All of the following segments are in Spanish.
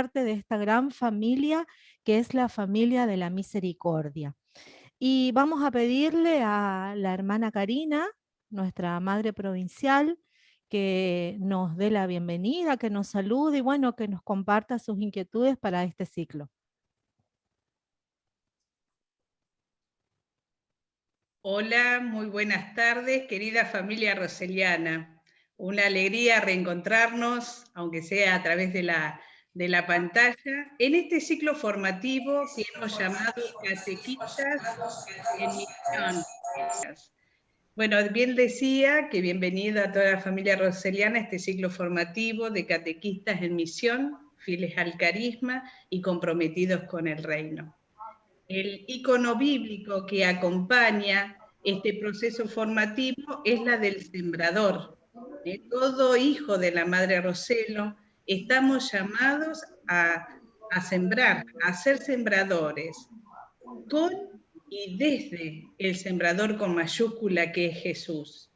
parte de esta gran familia que es la familia de la misericordia. Y vamos a pedirle a la hermana Karina, nuestra madre provincial, que nos dé la bienvenida, que nos salude y bueno, que nos comparta sus inquietudes para este ciclo. Hola, muy buenas tardes, querida familia roseliana. Una alegría reencontrarnos, aunque sea a través de la pantalla, en este ciclo formativo que hemos llamado Catequistas en Misión. Bueno, bien decía que bienvenida a toda la familia roseliana a este ciclo formativo de Catequistas en Misión, fieles al carisma y comprometidos con el reino. El icono bíblico que acompaña este proceso formativo es la del sembrador. Todo hijo de la Madre Roselo estamos llamados a sembrar, a ser sembradores, con y desde el sembrador con mayúscula que es Jesús.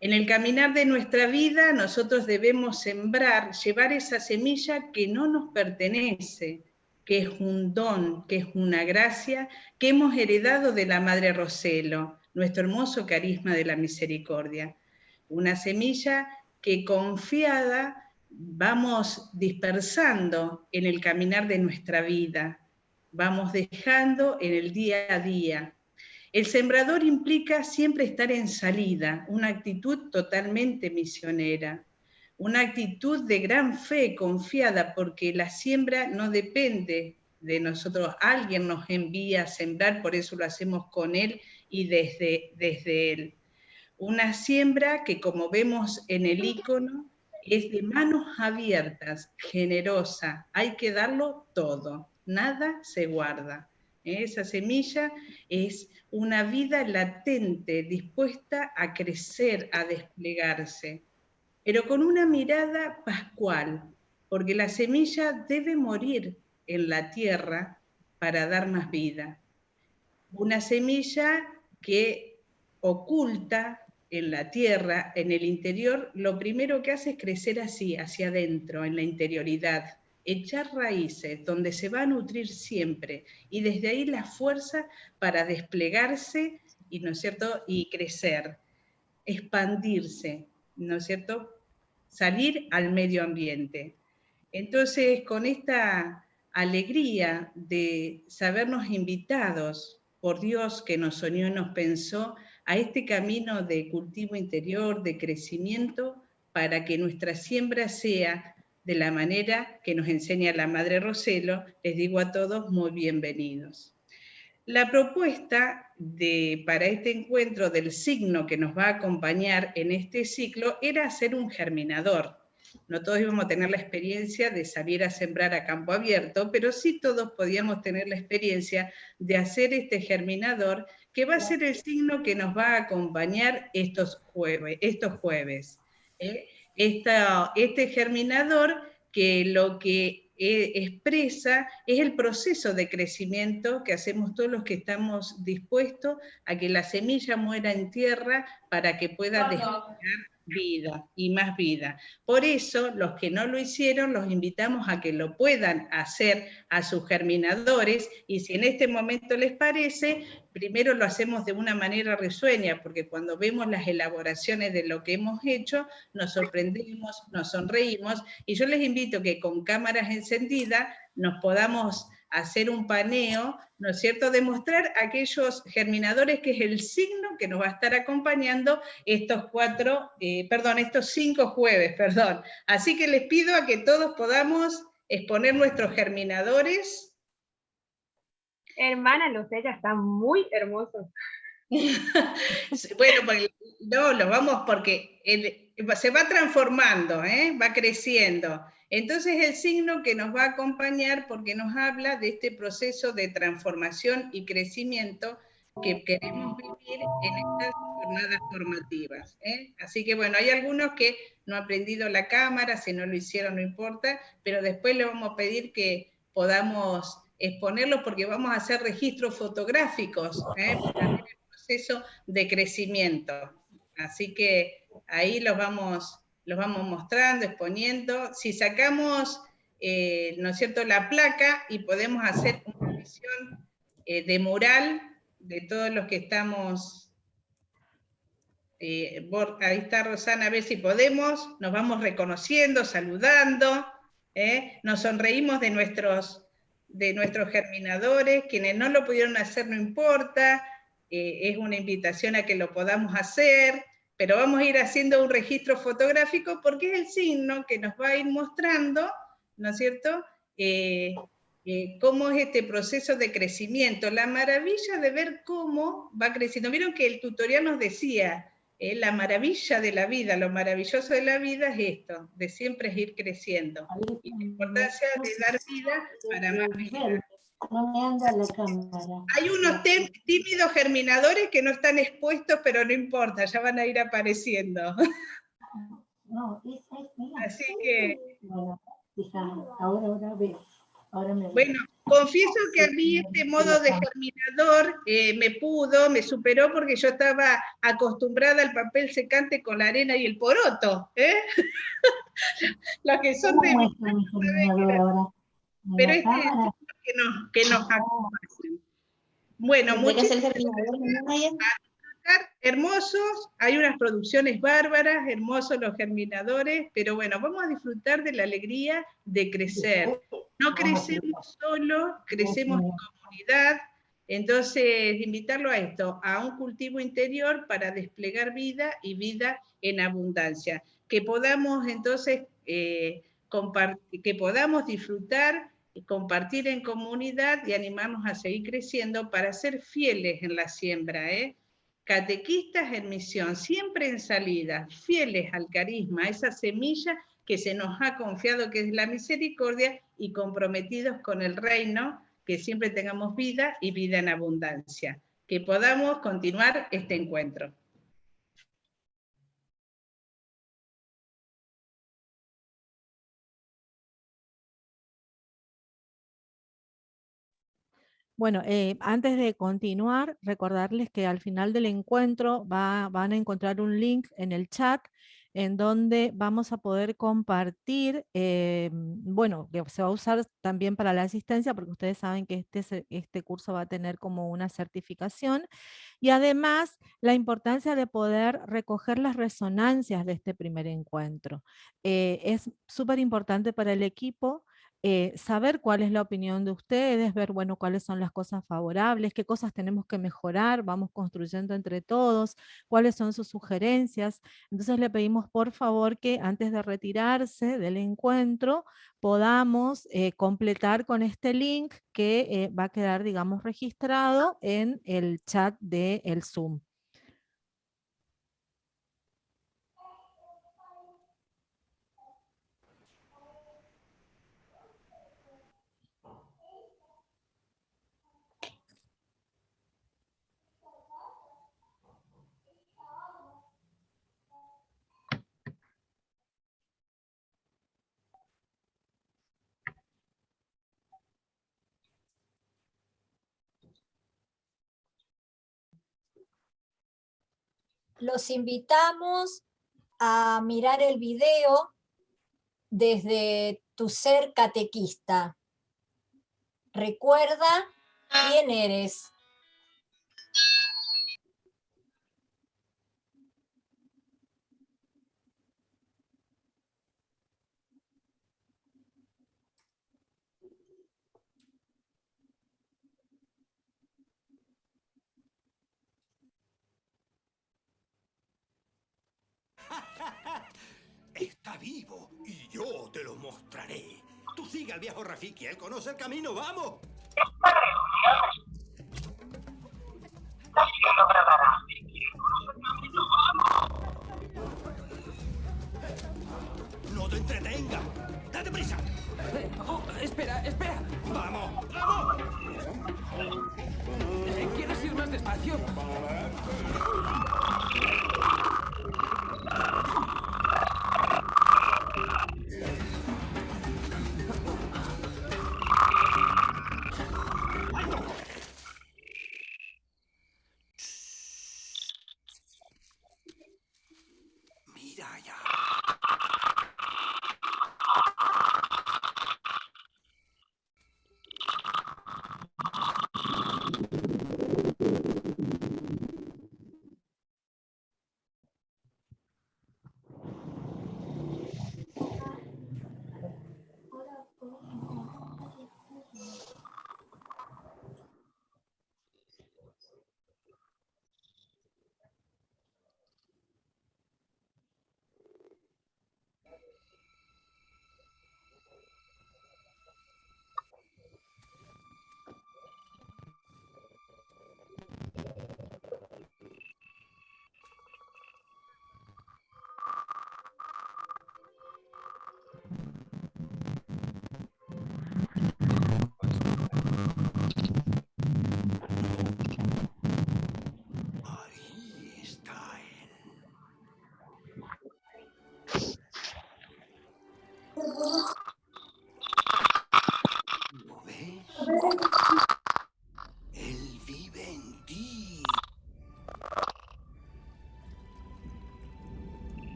En el caminar de nuestra vida nosotros debemos sembrar, llevar esa semilla que no nos pertenece, que es un don, que es una gracia que hemos heredado de la Madre Roselo, nuestro hermoso carisma de la misericordia. Una semilla que confiada vamos dispersando en el caminar de nuestra vida, vamos dejando en el día a día. El sembrador implica siempre estar en salida, una actitud totalmente misionera, una actitud de gran fe confiada, porque la siembra no depende de nosotros, alguien nos envía a sembrar, por eso lo hacemos con él y desde él. Una siembra que, como vemos en el icono, es de manos abiertas, generosa, hay que darlo todo, nada se guarda. Esa semilla es una vida latente, dispuesta a crecer, a desplegarse, pero con una mirada pascual, porque la semilla debe morir en la tierra para dar más vida. Una semilla que oculta en la tierra, en el interior, lo primero que hace es crecer así, hacia adentro, en la interioridad, echar raíces, donde se va a nutrir siempre, y desde ahí la fuerza para desplegarse, y, ¿no es cierto?, y crecer, expandirse, ¿no es cierto?, salir al medio ambiente. Entonces, con esta alegría de sabernos invitados por Dios que nos soñó y nos pensó a este camino de cultivo interior, de crecimiento, para que nuestra siembra sea de la manera que nos enseña la Madre Roselo, les digo a todos muy bienvenidos. La propuesta para este encuentro del signo que nos va a acompañar en este ciclo era hacer un germinador. No todos íbamos a tener la experiencia de salir a sembrar a campo abierto, pero sí todos podíamos tener la experiencia de hacer este germinador, que va a ser el signo que nos va a acompañar estos jueves. Este germinador que lo que expresa es el proceso de crecimiento que hacemos todos los que estamos dispuestos a que la semilla muera en tierra para que pueda desplegar vida y más vida. Por eso, los que no lo hicieron, los invitamos a que lo puedan hacer a sus germinadores, y si en este momento les parece, primero lo hacemos de una manera risueña, porque cuando vemos las elaboraciones de lo que hemos hecho, nos sorprendemos, nos sonreímos, y yo les invito que con cámaras encendidas nos podamos hacer un paneo, ¿no es cierto?, demostrar aquellos germinadores que es el signo que nos va a estar acompañando estos 5 jueves, perdón. Así que les pido a que todos podamos exponer nuestros germinadores. Hermana Lucella, está muy hermoso. Bueno, no, lo vamos porque se va transformando, va creciendo. Entonces el signo que nos va a acompañar porque nos habla de este proceso de transformación y crecimiento que queremos vivir en estas jornadas formativas. Así que bueno, hay algunos que no han prendido la cámara, si no lo hicieron no importa, pero después le vamos a pedir que podamos exponerlos porque vamos a hacer registros fotográficos para ver el proceso de crecimiento. Así que ahí los vamos mostrando, exponiendo. Si sacamos ¿no es cierto?, la placa y podemos hacer una visión de mural de todos los que estamos. Ahí está Rosana, a ver si podemos, nos vamos reconociendo, saludando, nos sonreímos de nuestros germinadores, quienes no lo pudieron hacer no importa, es una invitación a que lo podamos hacer, pero vamos a ir haciendo un registro fotográfico porque es el signo que nos va a ir mostrando, ¿no es cierto?, cómo es este proceso de crecimiento, la maravilla de ver cómo va creciendo. Vieron que el tutorial nos decía, la maravilla de la vida, lo maravilloso de la vida es esto, de siempre es ir creciendo. Y la importancia de dar vida para más vida. No me anda la cámara. Hay unos tímidos germinadores que no están expuestos, pero no importa, ya van a ir apareciendo. No, esa es mía. Así que... Bueno, fija, ahora veo. Ahora me veo. Bueno, confieso que a mí este modo de germinador me superó porque yo estaba acostumbrada al papel secante con la arena y el poroto, ¿eh? Los que son de mi ahora. pero este es el que nos acompaña. Bueno, muchísimas gracias. Hermosos, hay unas producciones bárbaras, hermosos los germinadores, pero bueno, vamos a disfrutar de la alegría de crecer. No crecemos solo, crecemos en comunidad, entonces invitarlo a esto, a un cultivo interior para desplegar vida y vida en abundancia. Que podamos entonces que podamos disfrutar, compartir en comunidad y animarnos a seguir creciendo para ser fieles en la siembra, catequistas en misión, siempre en salida, fieles al carisma, esa semilla que se nos ha confiado que es la misericordia y comprometidos con el reino, que siempre tengamos vida y vida en abundancia. Que podamos continuar este encuentro. Bueno, antes de continuar, recordarles que al final del encuentro van a encontrar un link en el chat en donde vamos a poder compartir, bueno, que se va a usar también para la asistencia, porque ustedes saben que este curso va a tener como una certificación, y además la importancia de poder recoger las resonancias de este primer encuentro. Es súper importante para el equipo saber cuál es la opinión de ustedes, ver, bueno, cuáles son las cosas favorables, qué cosas tenemos que mejorar, vamos construyendo entre todos, cuáles son sus sugerencias. Entonces le pedimos por favor que antes de retirarse del encuentro podamos completar con este link que va a quedar, digamos, registrado en el chat del Zoom. Los invitamos a mirar el video desde tu ser catequista. Recuerda quién eres. Está vivo y yo te lo mostraré. Tú sigue al viejo Rafiki, él conoce el camino, ¡vamos! Esta reunión está siendo grabada. ¡No te entretenga! ¡Date prisa! Espera. ¡Vamos! ¡Vamos! ¿Quieres ir más despacio? Mira ya.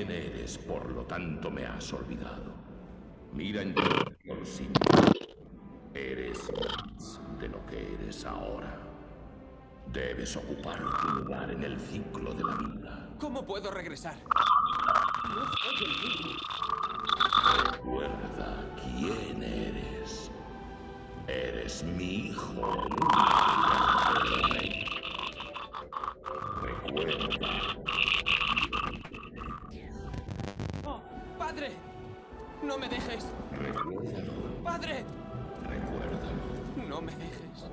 quién eres, por lo tanto me has olvidado. Mira en tu dirección sin eres más de lo que eres ahora. Debes ocupar tu lugar en el ciclo de la vida. ¿Cómo puedo regresar? Recuerda quién eres. Eres mi hijo. Recuerda. ¡Oh, padre! ¡No me dejes! Recuérdalo. ¡Padre! Recuérdalo. ¡No me dejes!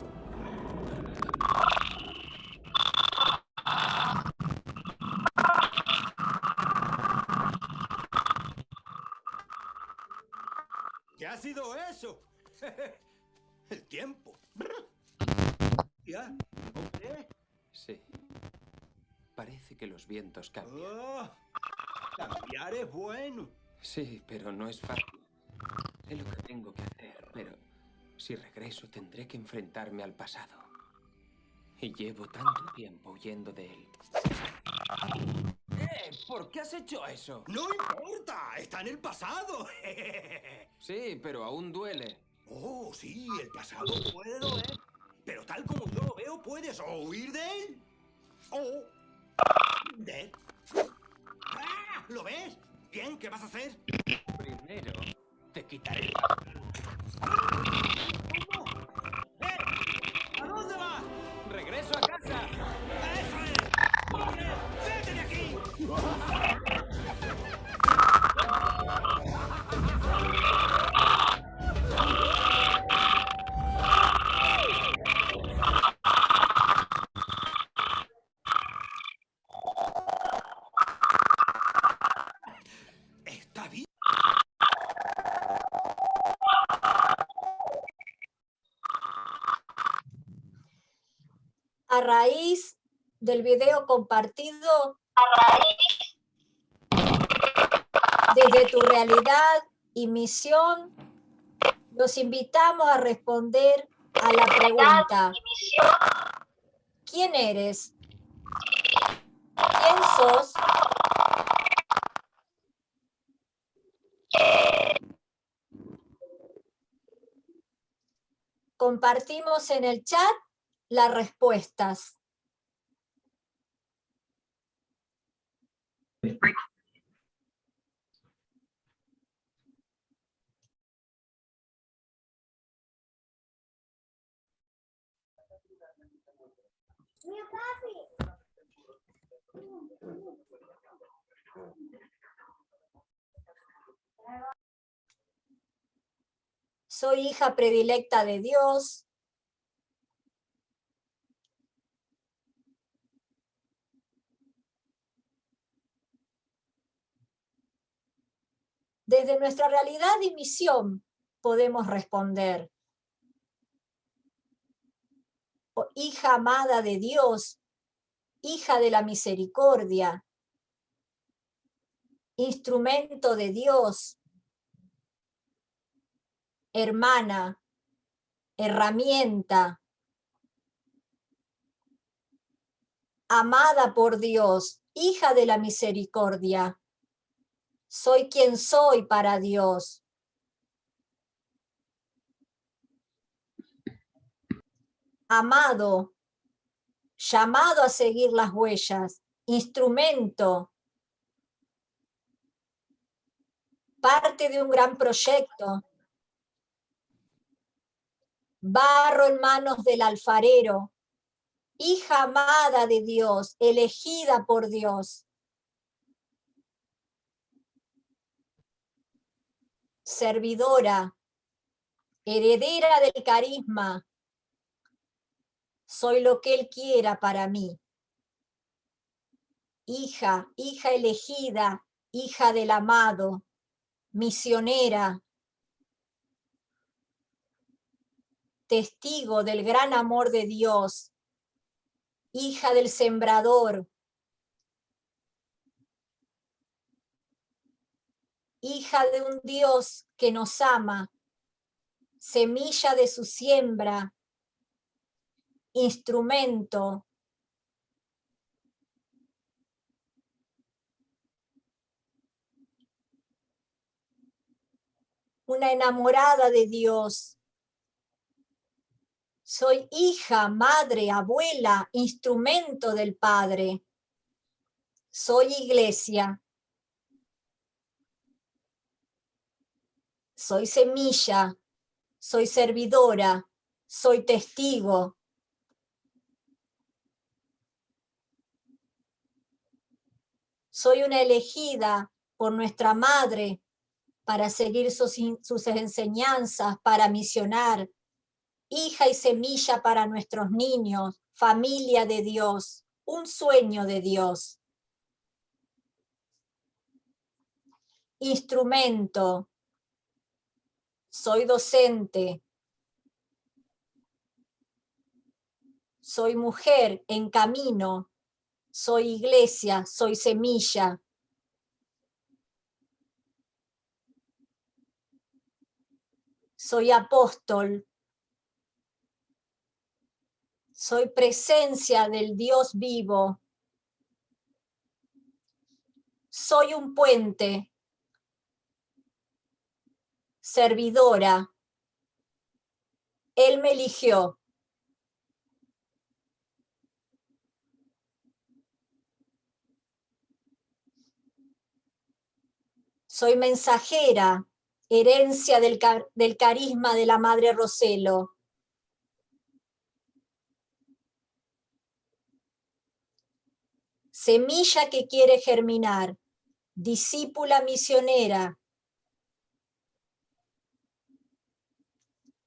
¿Qué ha sido eso? El tiempo. ¿Ya? ¿Qué? Sí. Parece que los vientos cambian. Oh, cambiar es bueno. Sí, pero no es fácil. Sé lo que tengo que hacer, pero si regreso tendré que enfrentarme al pasado. Y llevo tanto tiempo huyendo de él. ¿Por qué has hecho eso? No importa, está en el pasado. Sí, pero aún duele. Oh, sí, el pasado puede doler. Pero tal como yo lo veo, puedes o huir de él o de él. ¡Ah! ¿Lo ves? Bien, ¿qué vas a hacer? Primero, te quitaré. ¿Cómo? ¿A dónde vas? ¡Regreso a casa! ¡Eso es! ¡Corre! ¡Vete de aquí! Está bien. A raíz del video compartido, desde tu realidad y misión, los invitamos a responder a la pregunta: ¿quién eres? ¿Quién sos? Compartimos en el chat las respuestas. Soy hija predilecta de Dios. Desde nuestra realidad y misión podemos responder: oh, hija amada de Dios, hija de la misericordia, instrumento de Dios, hermana, herramienta, amada por Dios, hija de la misericordia. Soy quien soy para Dios. Amado, llamado a seguir las huellas, instrumento, parte de un gran proyecto, barro en manos del alfarero, hija amada de Dios, elegida por Dios. Servidora, heredera del carisma, soy lo que Él quiera para mí. Hija, hija elegida, hija del amado, misionera, testigo del gran amor de Dios, hija del sembrador, hija de un Dios que nos ama, semilla de su siembra, instrumento, una enamorada de Dios. Soy hija, madre, abuela, instrumento del Padre. Soy iglesia. Soy semilla. Soy servidora. Soy testigo. Soy una elegida por nuestra madre para seguir sus enseñanzas, para misionar. Hija y semilla para nuestros niños, familia de Dios, un sueño de Dios. Instrumento. Soy docente. Soy mujer en camino. Soy iglesia, soy semilla. Soy apóstol. Soy presencia del Dios vivo. Soy un puente. Servidora. Él me eligió. Soy mensajera, herencia del carisma de la Madre Roselo. Semilla que quiere germinar, discípula misionera.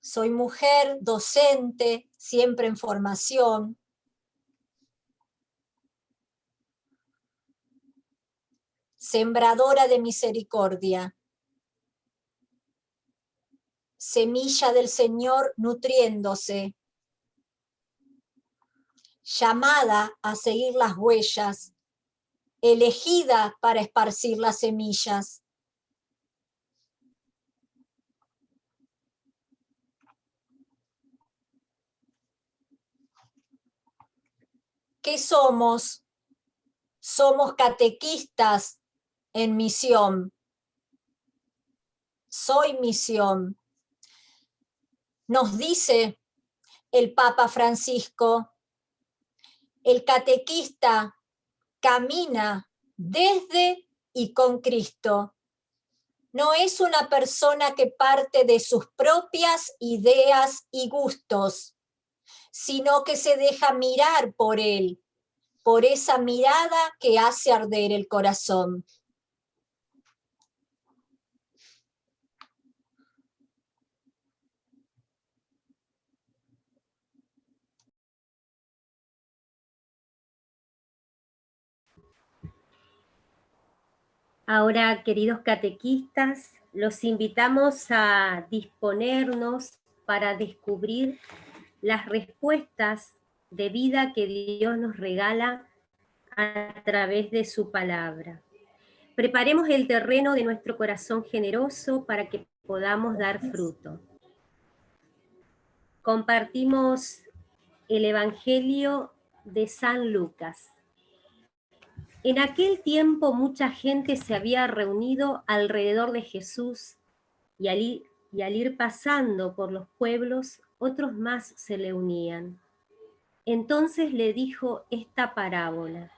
Soy mujer, docente, siempre en formación. Sembradora de misericordia. Semilla del Señor nutriéndose. Llamada a seguir las huellas. Elegida para esparcir las semillas. ¿Qué somos? Somos catequistas en misión. Soy misión. Nos dice el Papa Francisco, el catequista camina desde y con Cristo. No es una persona que parte de sus propias ideas y gustos, sino que se deja mirar por Él, por esa mirada que hace arder el corazón. Ahora, queridos catequistas, los invitamos a disponernos para descubrir las respuestas de vida que Dios nos regala a través de su palabra. Preparemos el terreno de nuestro corazón generoso para que podamos dar fruto. Compartimos el Evangelio de San Lucas. En aquel tiempo mucha gente se había reunido alrededor de Jesús y al ir pasando por los pueblos, otros más se le unían. Entonces le dijo esta parábola.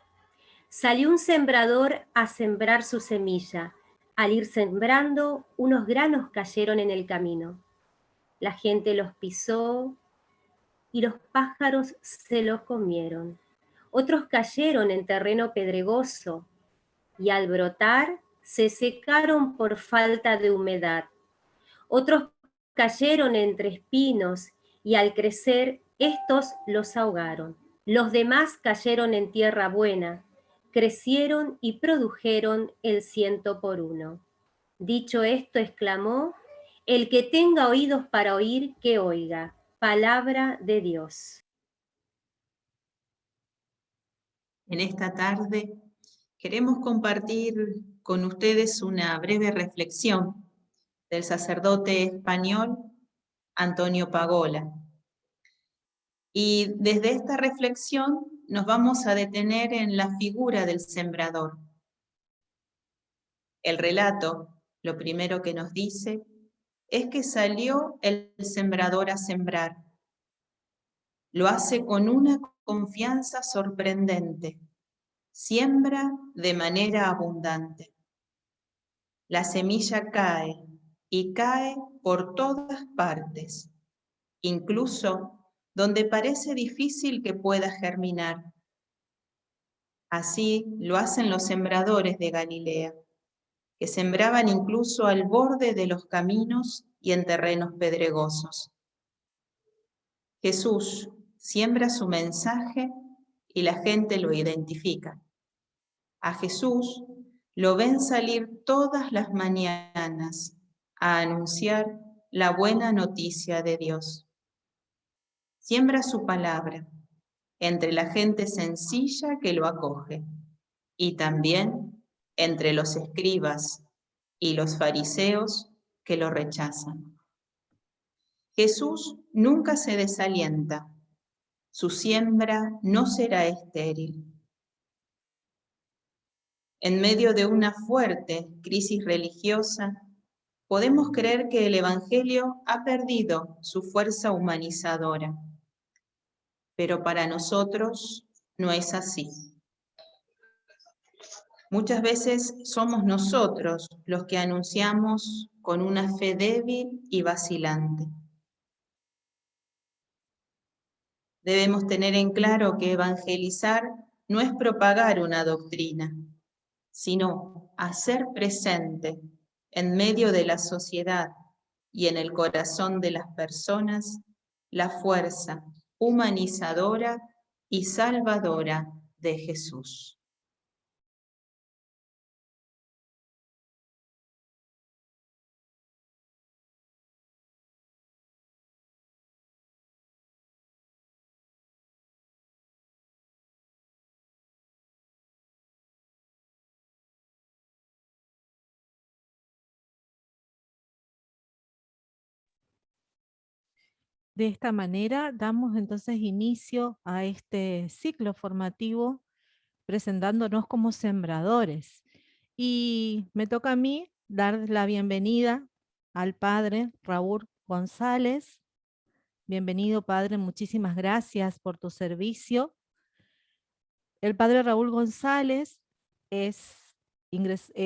Salió un sembrador a sembrar su semilla. Al ir sembrando, unos granos cayeron en el camino. La gente los pisó y los pájaros se los comieron. Otros cayeron en terreno pedregoso y al brotar se secaron por falta de humedad. Otros cayeron entre espinos y al crecer estos los ahogaron. Los demás cayeron en tierra buena, crecieron y produjeron el 100 por 1. Dicho esto, exclamó: el que tenga oídos para oír, que oiga. Palabra de Dios. En esta tarde queremos compartir con ustedes una breve reflexión del sacerdote español Antonio Pagola. Y desde esta reflexión nos vamos a detener en la figura del sembrador. El relato, lo primero que nos dice, es que salió el sembrador a sembrar. Lo hace con una confianza sorprendente. Siembra de manera abundante. La semilla cae y cae por todas partes, incluso donde parece difícil que pueda germinar. Así lo hacen los sembradores de Galilea, que sembraban incluso al borde de los caminos y en terrenos pedregosos. Jesús siembra su mensaje y la gente lo identifica. A Jesús lo ven salir todas las mañanas a anunciar la buena noticia de Dios. Siembra su palabra entre la gente sencilla que lo acoge y también entre los escribas y los fariseos que lo rechazan. Jesús nunca se desalienta. Su siembra no será estéril. En medio de una fuerte crisis religiosa, podemos creer que el Evangelio ha perdido su fuerza humanizadora. Pero para nosotros no es así. Muchas veces somos nosotros los que anunciamos con una fe débil y vacilante. Debemos tener en claro que evangelizar no es propagar una doctrina, sino hacer presente en medio de la sociedad y en el corazón de las personas la fuerza humanizadora y salvadora de Jesús. De esta manera damos entonces inicio a este ciclo formativo presentándonos como sembradores. Y me toca a mí dar la bienvenida al padre Raúl González. Bienvenido, padre, muchísimas gracias por tu servicio. El padre Raúl González es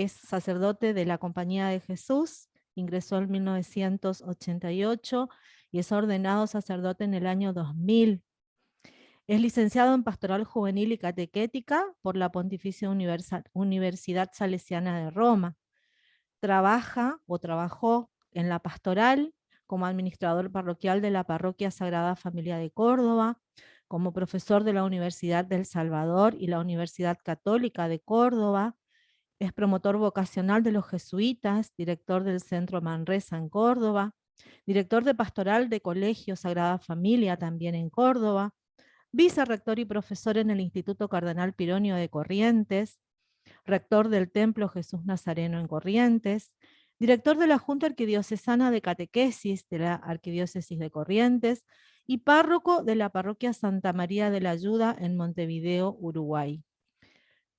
sacerdote de la Compañía de Jesús, ingresó en 1988 y es ordenado sacerdote en el año 2000. Es licenciado en Pastoral Juvenil y Catequética por la Pontificia Universidad Salesiana de Roma. Trabajó en la pastoral como administrador parroquial de la Parroquia Sagrada Familia de Córdoba, como profesor de la Universidad del Salvador y la Universidad Católica de Córdoba. Es promotor vocacional de los jesuitas, director del Centro Manresa en Córdoba, director de pastoral de Colegio Sagrada Familia también en Córdoba, vicerrector y profesor en el Instituto Cardenal Pironio de Corrientes, rector del Templo Jesús Nazareno en Corrientes, director de la Junta Arquidiocesana de Catequesis de la Arquidiócesis de Corrientes y párroco de la Parroquia Santa María de la Ayuda en Montevideo, Uruguay.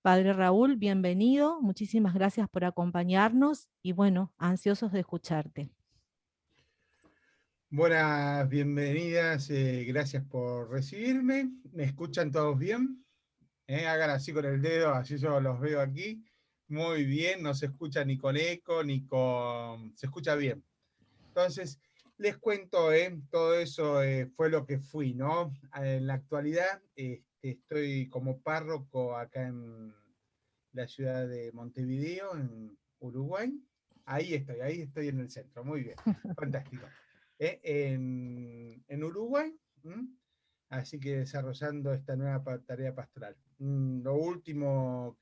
Padre Raúl, bienvenido, muchísimas gracias por acompañarnos y bueno, ansiosos de escucharte. Buenas, bienvenidas, gracias por recibirme. ¿Me escuchan todos bien? Hagan así con el dedo, así yo los veo aquí. Muy bien, no se escucha ni con eco, ni con... se escucha bien. Entonces, les cuento, todo eso fue lo que fui, ¿no? En la actualidad estoy como párroco acá en la ciudad de Montevideo, en Uruguay. Ahí estoy en el centro, muy bien, fantástico. En Uruguay, así que desarrollando esta nueva tarea pastoral. Mi última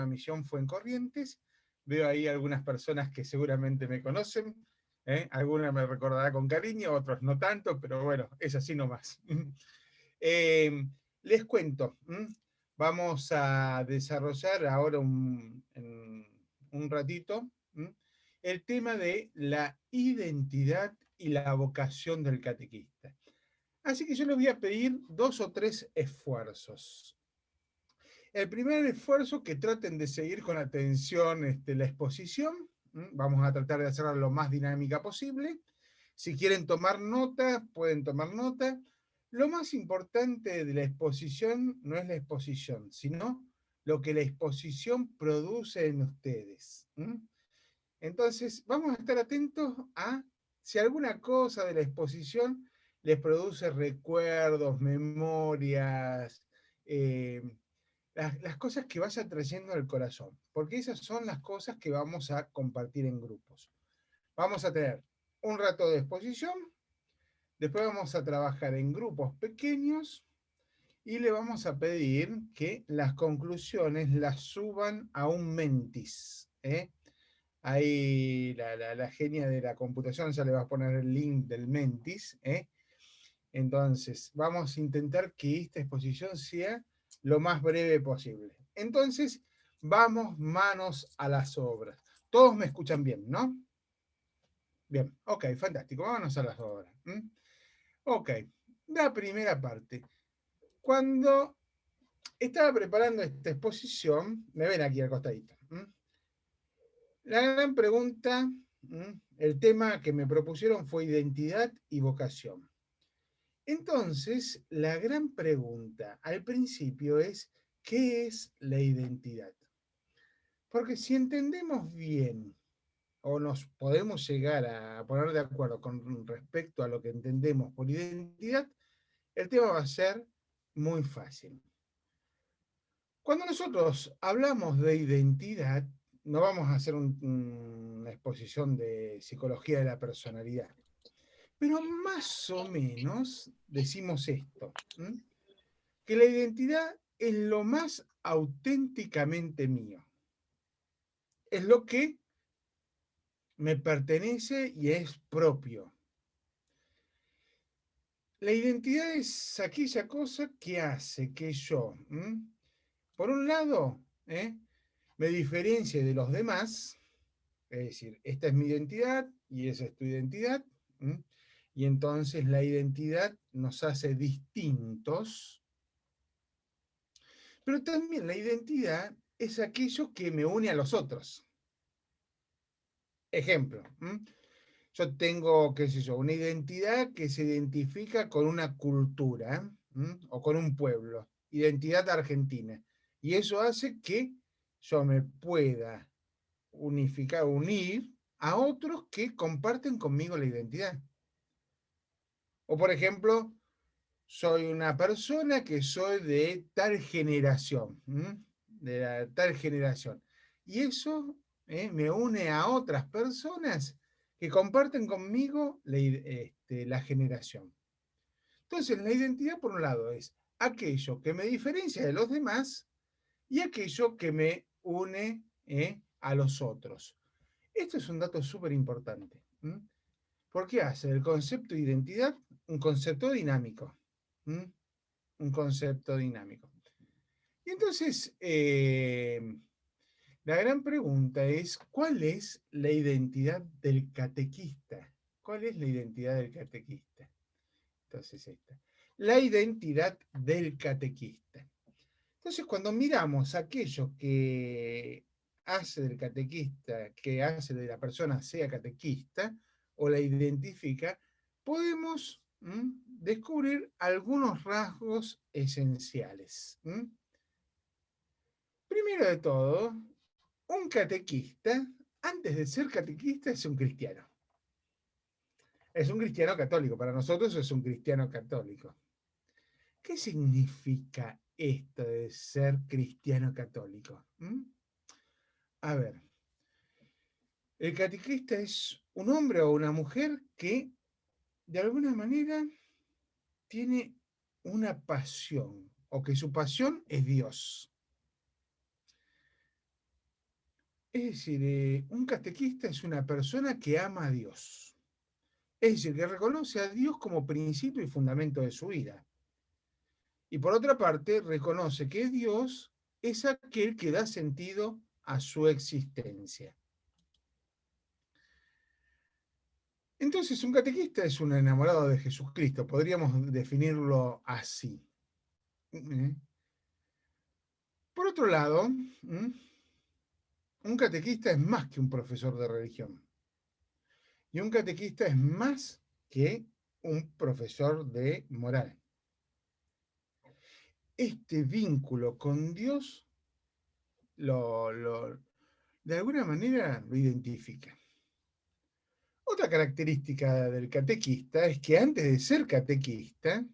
misión fue en Corrientes. Veo ahí algunas personas que seguramente me conocen, algunas me recordará con cariño, otros no tanto, pero bueno, es así nomás. Les cuento, vamos a desarrollar ahora en un ratito el tema de la identidad y la vocación del catequista. Así que yo les voy a pedir 2 o 3 esfuerzos. El primer esfuerzo, que traten de seguir con atención la exposición, Vamos a tratar de hacerla lo más dinámica posible. Si quieren tomar nota, pueden tomar nota. Lo más importante de la exposición no es la exposición, sino lo que la exposición produce en ustedes. Entonces, vamos a estar atentos a si alguna cosa de la exposición les produce recuerdos, memorias, las cosas que vayan trayendo al corazón, porque esas son las cosas que vamos a compartir en grupos. Vamos a tener un rato de exposición, después vamos a trabajar en grupos pequeños y le vamos a pedir que las conclusiones las suban a un Mentis. Ahí la genia de la computación ya le va a poner el link del Mentis. Entonces, vamos a intentar que esta exposición sea lo más breve posible. Entonces, vamos manos a las obras. Todos me escuchan bien, ¿no? Bien, ok, fantástico, vámonos a las obras. Ok, la primera parte. Cuando estaba preparando esta exposición, me ven aquí al costadito. La gran pregunta, el tema que me propusieron fue identidad y vocación. Entonces, la gran pregunta al principio es, ¿qué es la identidad? Porque si entendemos bien, o nos podemos llegar a poner de acuerdo con respecto a lo que entendemos por identidad, el tema va a ser muy fácil. Cuando nosotros hablamos de identidad, no vamos a hacer una exposición de psicología de la personalidad, pero más o menos decimos esto, que la identidad es lo más auténticamente mío. Es lo que me pertenece y es propio. La identidad es aquella cosa que hace que yo, por un lado, me diferencie de los demás, es decir, esta es mi identidad y esa es tu identidad, y entonces la identidad nos hace distintos, pero también la identidad es aquello que me une a los otros. Ejemplo, yo tengo, qué sé yo, una identidad que se identifica con una cultura o con un pueblo, identidad argentina, y eso hace que yo me pueda unificar, unir a otros que comparten conmigo la identidad. O por ejemplo, soy una persona que soy de tal generación, de la tal generación. Y eso me une a otras personas que comparten conmigo la generación. Entonces, la identidad, por un lado, es aquello que me diferencia de los demás y aquello que me une a los otros. Esto es un dato súper importante, porque hace del concepto de identidad un concepto dinámico. Un concepto dinámico. Y entonces, la gran pregunta es, ¿cuál es la identidad del catequista? ¿Cuál es la identidad del catequista? Entonces, esta. La identidad del catequista. Entonces, cuando miramos aquello que hace del catequista, que hace de la persona sea catequista, o la identifica, podemos descubrir algunos rasgos esenciales. Primero de todo, un catequista, antes de ser catequista, es un cristiano. Es un cristiano católico, para nosotros es un cristiano católico. ¿Qué significa esto de ser cristiano católico? A ver, el catequista es un hombre o una mujer que, de alguna manera, tiene una pasión, o que su pasión es Dios. Es decir, un catequista es una persona que ama a Dios. Es decir, que reconoce a Dios como principio y fundamento de su vida. Y por otra parte, reconoce que Dios es aquel que da sentido a su existencia. Entonces, un catequista es un enamorado de Jesucristo, podríamos definirlo así. Por otro lado, un catequista es más que un profesor de religión. Y un catequista es más que un profesor de moral. Este vínculo con Dios de alguna manera lo identifica. Otra característica del catequista es que antes de ser catequista,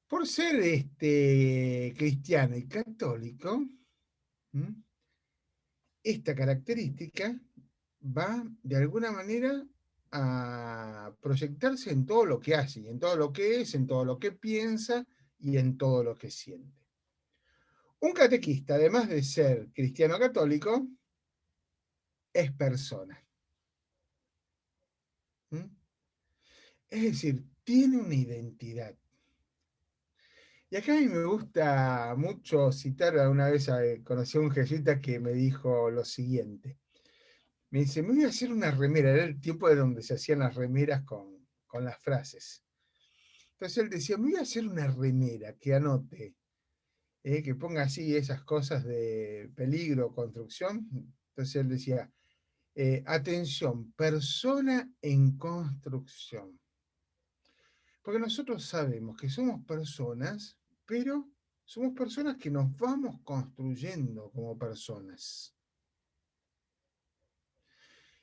por ser cristiano y católico, esta característica va de alguna manera a proyectarse en todo lo que hace, y en todo lo que es, en todo lo que piensa y en todo lo que siente. Un catequista, además de ser cristiano católico, es persona. Es decir, tiene una identidad. Y acá a mí me gusta mucho citar, una vez conocí a un jesuita que me dijo lo siguiente. Me dice, me voy a hacer una remera. Era el tiempo de donde se hacían las remeras con las frases. Entonces él decía, me voy a hacer una remera que anote, que ponga así esas cosas de peligro, construcción. Entonces él decía, atención, persona en construcción. Porque nosotros sabemos que somos personas, pero somos personas que nos vamos construyendo como personas.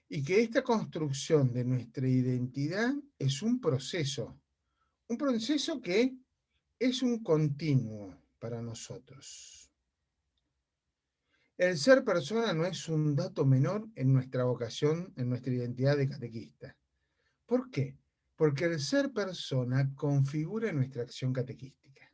Y que esta construcción de nuestra identidad es un proceso que es un continuo para nosotros. El ser persona no es un dato menor en nuestra vocación, en nuestra identidad de catequista. ¿Por qué? Porque el ser persona configura nuestra acción catequística.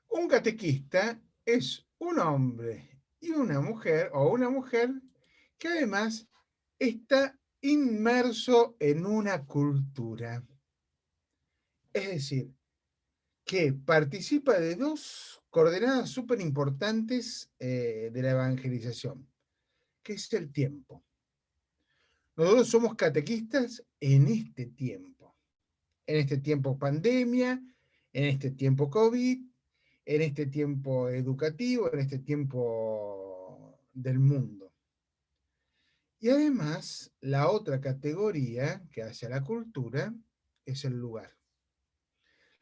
Un catequista es un hombre y una mujer, o una mujer, que además está inmerso en una cultura. Es decir, que participa de dos coordenadas súper importantes de la evangelización, que es el tiempo. Nosotros somos catequistas en este tiempo pandemia, en este tiempo COVID, en este tiempo educativo, en este tiempo del mundo. Y además, la otra categoría que hace a la cultura es el lugar.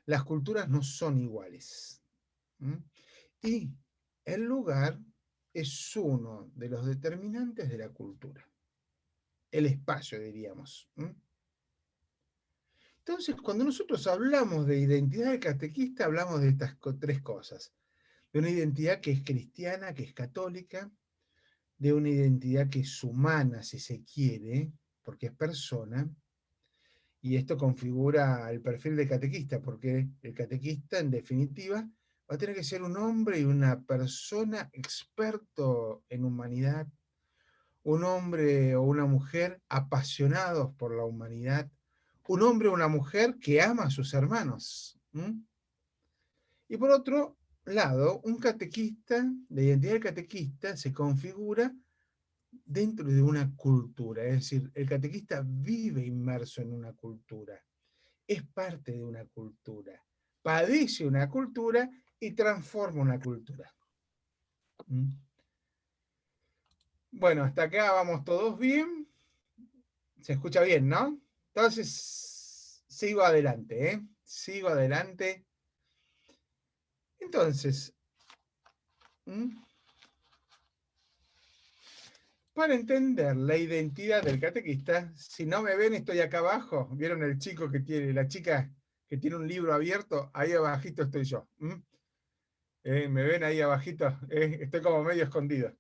Las culturas no son iguales. Y el lugar es uno de los determinantes de la cultura. El espacio, diríamos. Entonces, cuando nosotros hablamos de identidad de catequista, hablamos de estas tres cosas. De una identidad que es cristiana, que es católica, de una identidad que es humana, si se quiere, porque es persona, y esto configura el perfil de catequista, porque el catequista, en definitiva, va a tener que ser un hombre y una persona experto en humanidad, un hombre o una mujer apasionados por la humanidad, un hombre o una mujer que ama a sus hermanos. Y por otro lado, un catequista, la identidad del catequista se configura dentro de una cultura, es decir, el catequista vive inmerso en una cultura, es parte de una cultura, padece una cultura y transforma una cultura. Bueno, hasta acá vamos todos bien. Se escucha bien, ¿no? Entonces, sigo adelante, ¿eh? Sigo adelante. Entonces, para entender la identidad del catequista, si no me ven, estoy acá abajo. ¿Vieron el chico que tiene, la chica que tiene un libro abierto? Ahí abajito estoy yo. ¿Me ven ahí abajito? Estoy como medio escondido.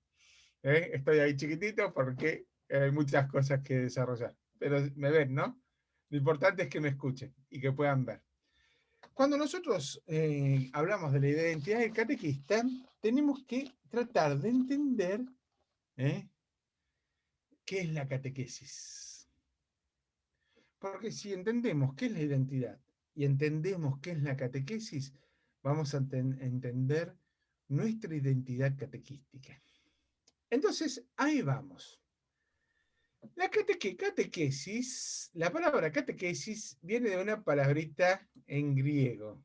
Estoy ahí chiquitito porque hay muchas cosas que desarrollar. Pero me ven, ¿no? Lo importante es que me escuchen y que puedan ver. Cuando nosotros hablamos de la identidad del catequista, tenemos que tratar de entender qué es la catequesis. Porque si entendemos qué es la identidad y entendemos qué es la catequesis, vamos a entender nuestra identidad catequística. Entonces, ahí vamos. La catequesis, la palabra catequesis viene de una palabrita en griego,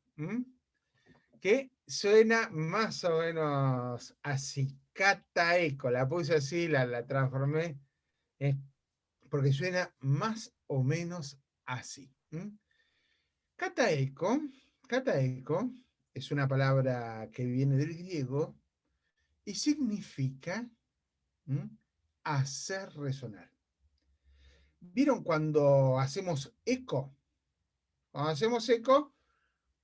que suena más o menos así. Cataeco, la puse así, la transformé, porque suena más o menos así. Cataeco es una palabra que viene del griego y significa hacer resonar. ¿Vieron cuando hacemos eco? Cuando hacemos eco,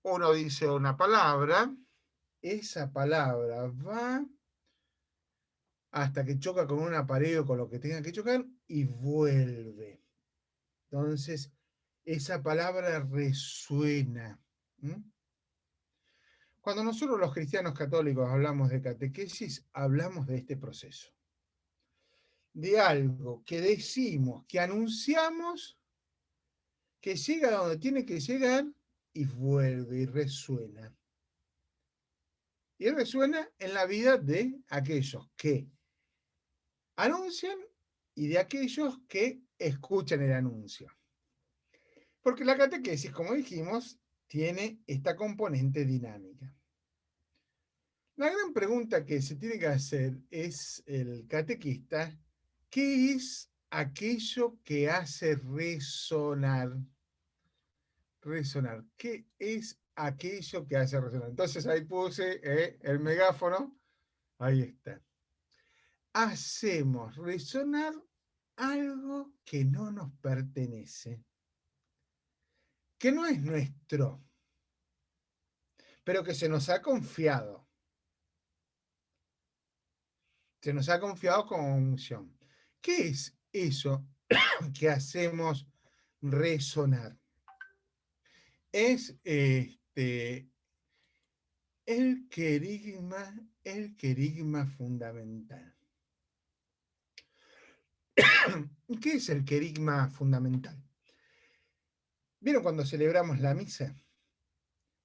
uno dice una palabra, esa palabra va hasta que choca con una pared o con lo que tenga que chocar y vuelve. Entonces, esa palabra resuena. Cuando nosotros los cristianos católicos hablamos de catequesis, hablamos de este proceso. De algo que decimos, que anunciamos, que llega a donde tiene que llegar y vuelve y resuena. Y resuena en la vida de aquellos que anuncian y de aquellos que escuchan el anuncio. Porque la catequesis, como dijimos, tiene esta componente dinámica. La gran pregunta que se tiene que hacer es el catequista, ¿qué es aquello que hace resonar? Resonar. ¿Qué es aquello que hace resonar? Entonces ahí puse el megáfono. Ahí está. Hacemos resonar algo que no nos pertenece, que no es nuestro, pero que se nos ha confiado. Se nos ha confiado como unción. ¿Qué es eso que hacemos resonar? Es el querigma fundamental. ¿Qué es el querigma fundamental? ¿Vieron cuando celebramos la misa?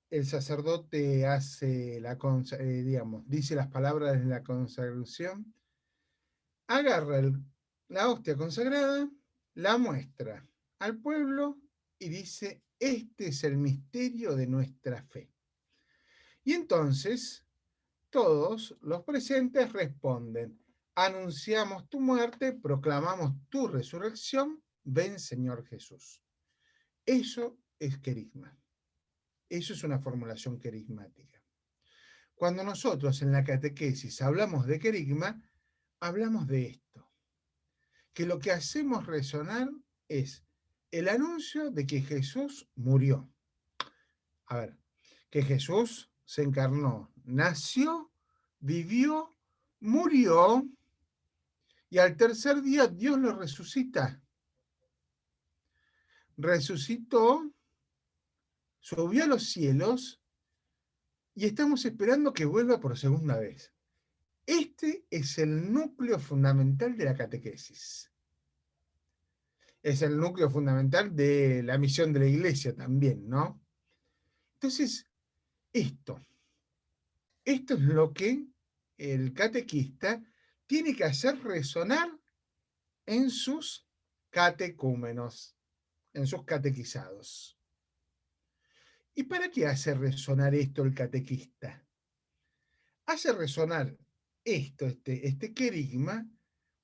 El sacerdote hace dice las palabras de la consagración, agarra la hostia consagrada, la muestra al pueblo y dice, este es el misterio de nuestra fe. Y entonces todos los presentes responden, anunciamos tu muerte, proclamamos tu resurrección, ven Señor Jesús. Eso es querigma. Eso es una formulación querigmática. Cuando nosotros en la catequesis hablamos de querigma, hablamos de esto. Que lo que hacemos resonar es el anuncio de que Jesús murió. A ver, que Jesús se encarnó, nació, vivió, murió, y al tercer día Dios lo resucita. Resucitó, subió a los cielos, y estamos esperando que vuelva por segunda vez. Este es el núcleo fundamental de la catequesis. Es el núcleo fundamental de la misión de la Iglesia también, ¿no? Entonces, esto es lo que el catequista tiene que hacer resonar en sus catecúmenos, en sus catequizados. ¿Y para qué hace resonar esto el catequista? Hace resonar esto, este querigma,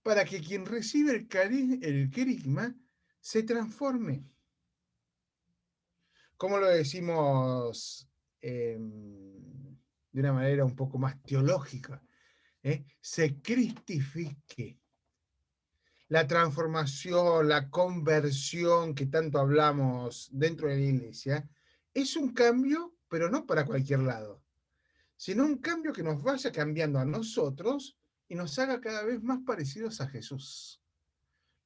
para que quien recibe el querigma se transforme. ¿Cómo lo decimos de una manera un poco más teológica? Se cristifique. La transformación, la conversión que tanto hablamos dentro de la Iglesia, es un cambio, pero no para cualquier lado, sino un cambio que nos vaya cambiando a nosotros y nos haga cada vez más parecidos a Jesús.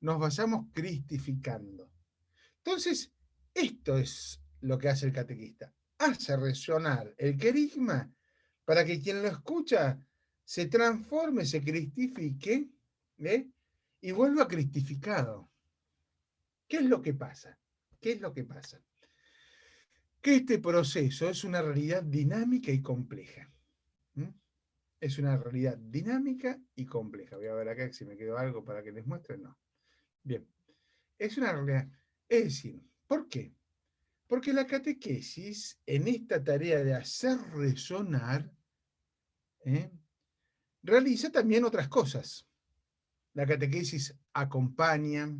Nos vayamos cristificando. Entonces, esto es lo que hace el catequista. Hace resonar el querigma para que quien lo escucha se transforme, se cristifique, y vuelva cristificado. ¿Qué es lo que pasa? ¿Qué es lo que pasa? Que este proceso es una realidad dinámica y compleja. Es una realidad dinámica y compleja. Voy a ver acá si me quedó algo para que les muestre. No. Bien. Es una realidad. Es decir, ¿por qué? Porque la catequesis, en esta tarea de hacer resonar, realiza también otras cosas. La catequesis acompaña,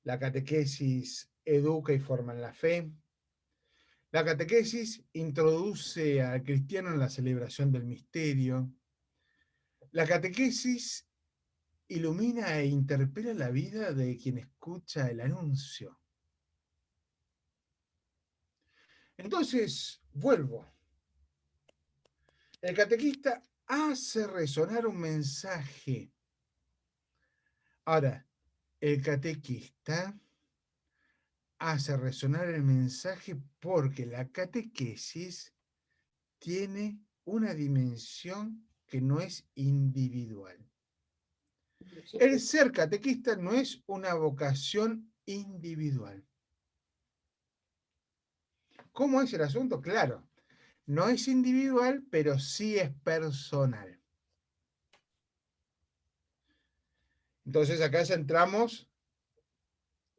la catequesis educa y forma en la fe, la catequesis introduce al cristiano en la celebración del misterio, la catequesis ilumina e interpela la vida de quien escucha el anuncio. Entonces, vuelvo. El catequista hace resonar un mensaje. Ahora, el catequista hace resonar el mensaje porque la catequesis tiene una dimensión que no es individual. El ser catequista no es una vocación individual. ¿Cómo es el asunto? Claro, no es individual, pero sí es personal. Entonces acá ya entramos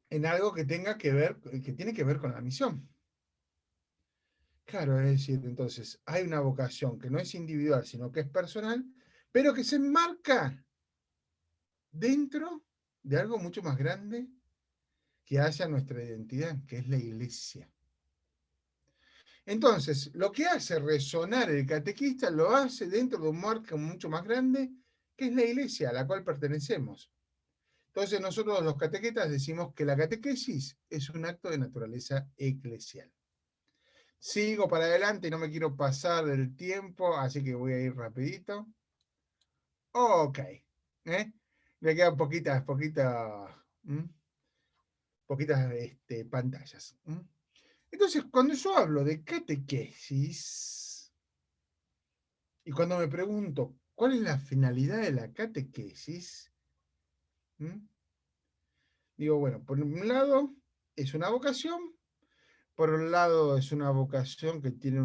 en algo que tiene que ver con la misión. Claro, es decir, entonces hay una vocación que no es individual, sino que es personal, pero que se enmarca dentro de algo mucho más grande que hace nuestra identidad, que es la iglesia. Entonces, lo que hace resonar el catequista lo hace dentro de un marco mucho más grande, que es la iglesia a la cual pertenecemos. Entonces, nosotros los catequetas decimos que la catequesis es un acto de naturaleza eclesial. Sigo para adelante y no me quiero pasar del tiempo, así que voy a ir rapidito. Ok. Me quedan poquitas pantallas. Entonces, cuando yo hablo de catequesis, y cuando me pregunto cuál es la finalidad de la catequesis, digo, bueno, por un lado es una vocación, por un lado es una vocación que tiene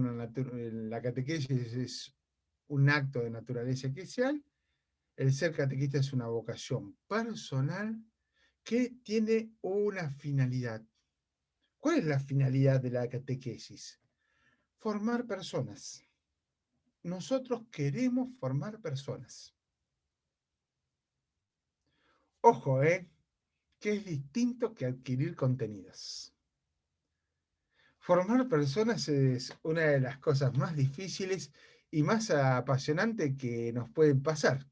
la catequesis es un acto de naturaleza eclesial, el ser catequista es una vocación personal que tiene una finalidad. ¿Cuál es la finalidad de la catequesis? Formar personas. Nosotros queremos formar personas. Ojo, que es distinto que adquirir contenidos. Formar personas es una de las cosas más difíciles y más apasionantes que nos pueden pasar.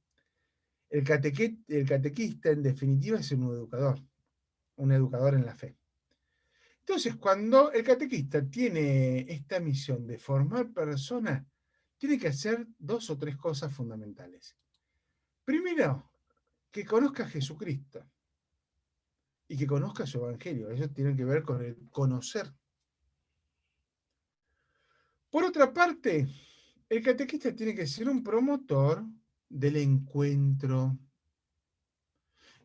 El catequista, en definitiva, es un educador en la fe. Entonces, cuando el catequista tiene esta misión de formar personas, tiene que hacer 2 o 3 cosas fundamentales. Primero, que conozca a Jesucristo y que conozca su evangelio. Eso tiene que ver con el conocer. Por otra parte, el catequista tiene que ser un promotor del encuentro.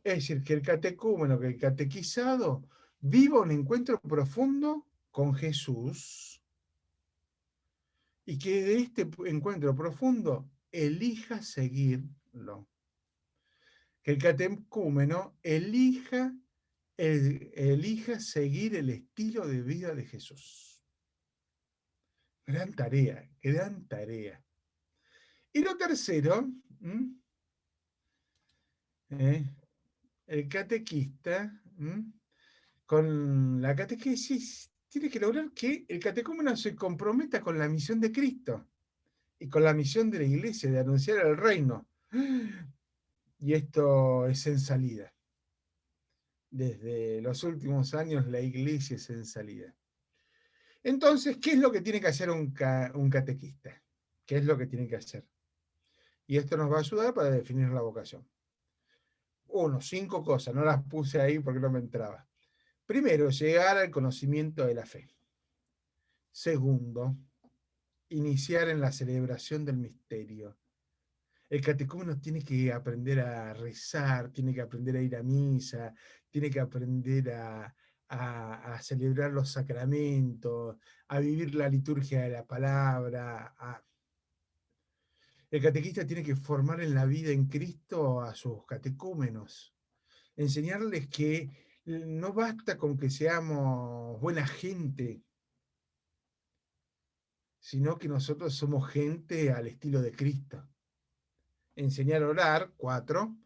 Es decir, que el catecúmeno, que el catequizado, viva un encuentro profundo con Jesús y que de este encuentro profundo elija seguirlo. Que el catecúmeno elija seguir el estilo de vida de Jesús. Gran tarea, gran tarea. Y lo tercero, el catequista, con la catequesis, tiene que lograr que el catecúmeno se comprometa con la misión de Cristo y con la misión de la iglesia de anunciar el reino. Y esto es en salida. Desde los últimos años la iglesia es en salida. Entonces, ¿qué es lo que tiene que hacer un catequista? ¿Qué es lo que tiene que hacer? Y esto nos va a ayudar para definir la vocación. 5 cosas, no las puse ahí porque no me entraba. Primero, llegar al conocimiento de la fe. Segundo, iniciar en la celebración del misterio. El catecúmeno tiene que aprender a rezar, tiene que aprender a ir a misa, tiene que aprender a celebrar los sacramentos, a vivir la liturgia de la palabra. El catequista tiene que formar en la vida en Cristo a sus catecúmenos, enseñarles que No basta con que seamos buena gente, sino que nosotros somos gente al estilo de Cristo. Enseñar a orar, 4,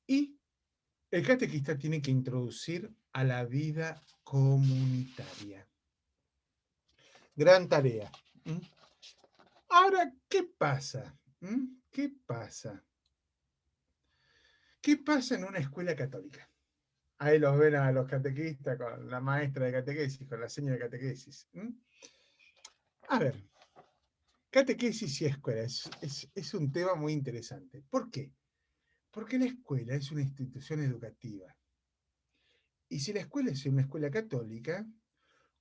y el catequista tiene que introducir a la vida comunitaria. Gran tarea. Ahora, ¿qué pasa? ¿Qué pasa? ¿Qué pasa en una escuela católica? Ahí los ven a los catequistas con la maestra de catequesis, con la seña de catequesis. A ver, catequesis y escuela es un tema muy interesante. ¿Por qué? Porque la escuela es una institución educativa. Y si la escuela es una escuela católica,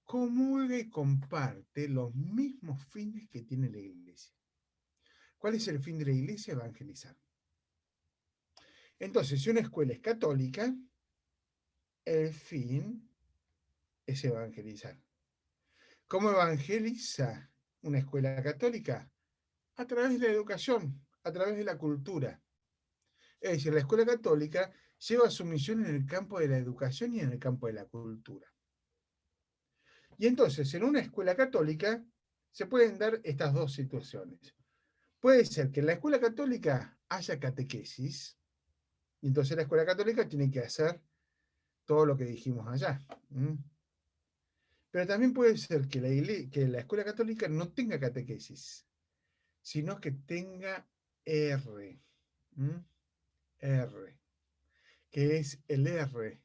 comulga y comparte los mismos fines que tiene la iglesia. ¿Cuál es el fin de la iglesia? Evangelizar. Entonces, si una escuela es católica, el fin es evangelizar. ¿Cómo evangeliza una escuela católica? A través de la educación, a través de la cultura. Es decir, la escuela católica lleva su misión en el campo de la educación y en el campo de la cultura. Y entonces, en una escuela católica se pueden dar estas dos situaciones. Puede ser que en la escuela católica haya catequesis, y entonces la escuela católica tiene que hacer todo lo que dijimos allá. Pero también puede ser que la escuela católica no tenga catequesis, sino que tenga R. R, que es el R,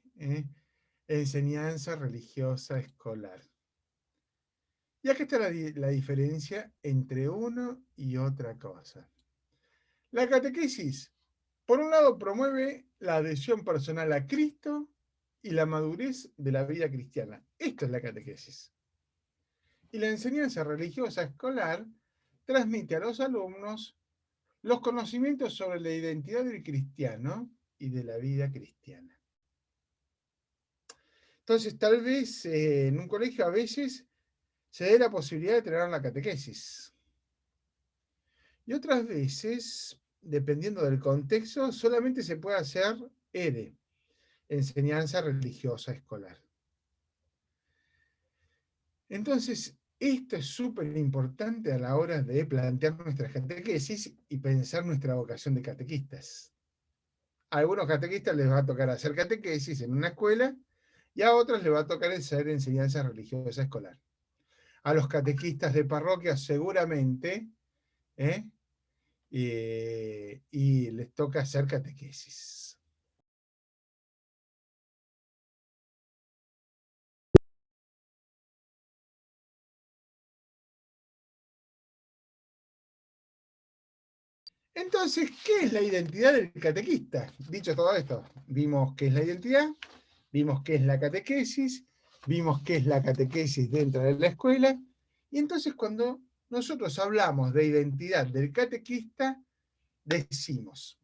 enseñanza religiosa escolar. Y acá está la diferencia entre uno y otra cosa. La catequesis, por un lado, promueve la adhesión personal a Cristo y la madurez de la vida cristiana. Esto es la catequesis. Y la enseñanza religiosa escolar transmite a los alumnos los conocimientos sobre la identidad del cristiano y de la vida cristiana. Entonces, tal vez en un colegio a veces se dé la posibilidad de tener la catequesis. Y otras veces, dependiendo del contexto, solamente se puede hacer ERE, enseñanza religiosa escolar. Entonces, esto es súper importante a la hora de plantear nuestra catequesis y pensar nuestra vocación de catequistas. A algunos catequistas les va a tocar hacer catequesis en una escuela y a otros les va a tocar hacer enseñanza religiosa escolar. A los catequistas de parroquia seguramente, y les toca hacer catequesis. Entonces, ¿qué es la identidad del catequista? Dicho todo esto, vimos qué es la identidad, vimos qué es la catequesis, vimos qué es la catequesis dentro de la escuela, y entonces cuando nosotros hablamos de identidad del catequista, decimos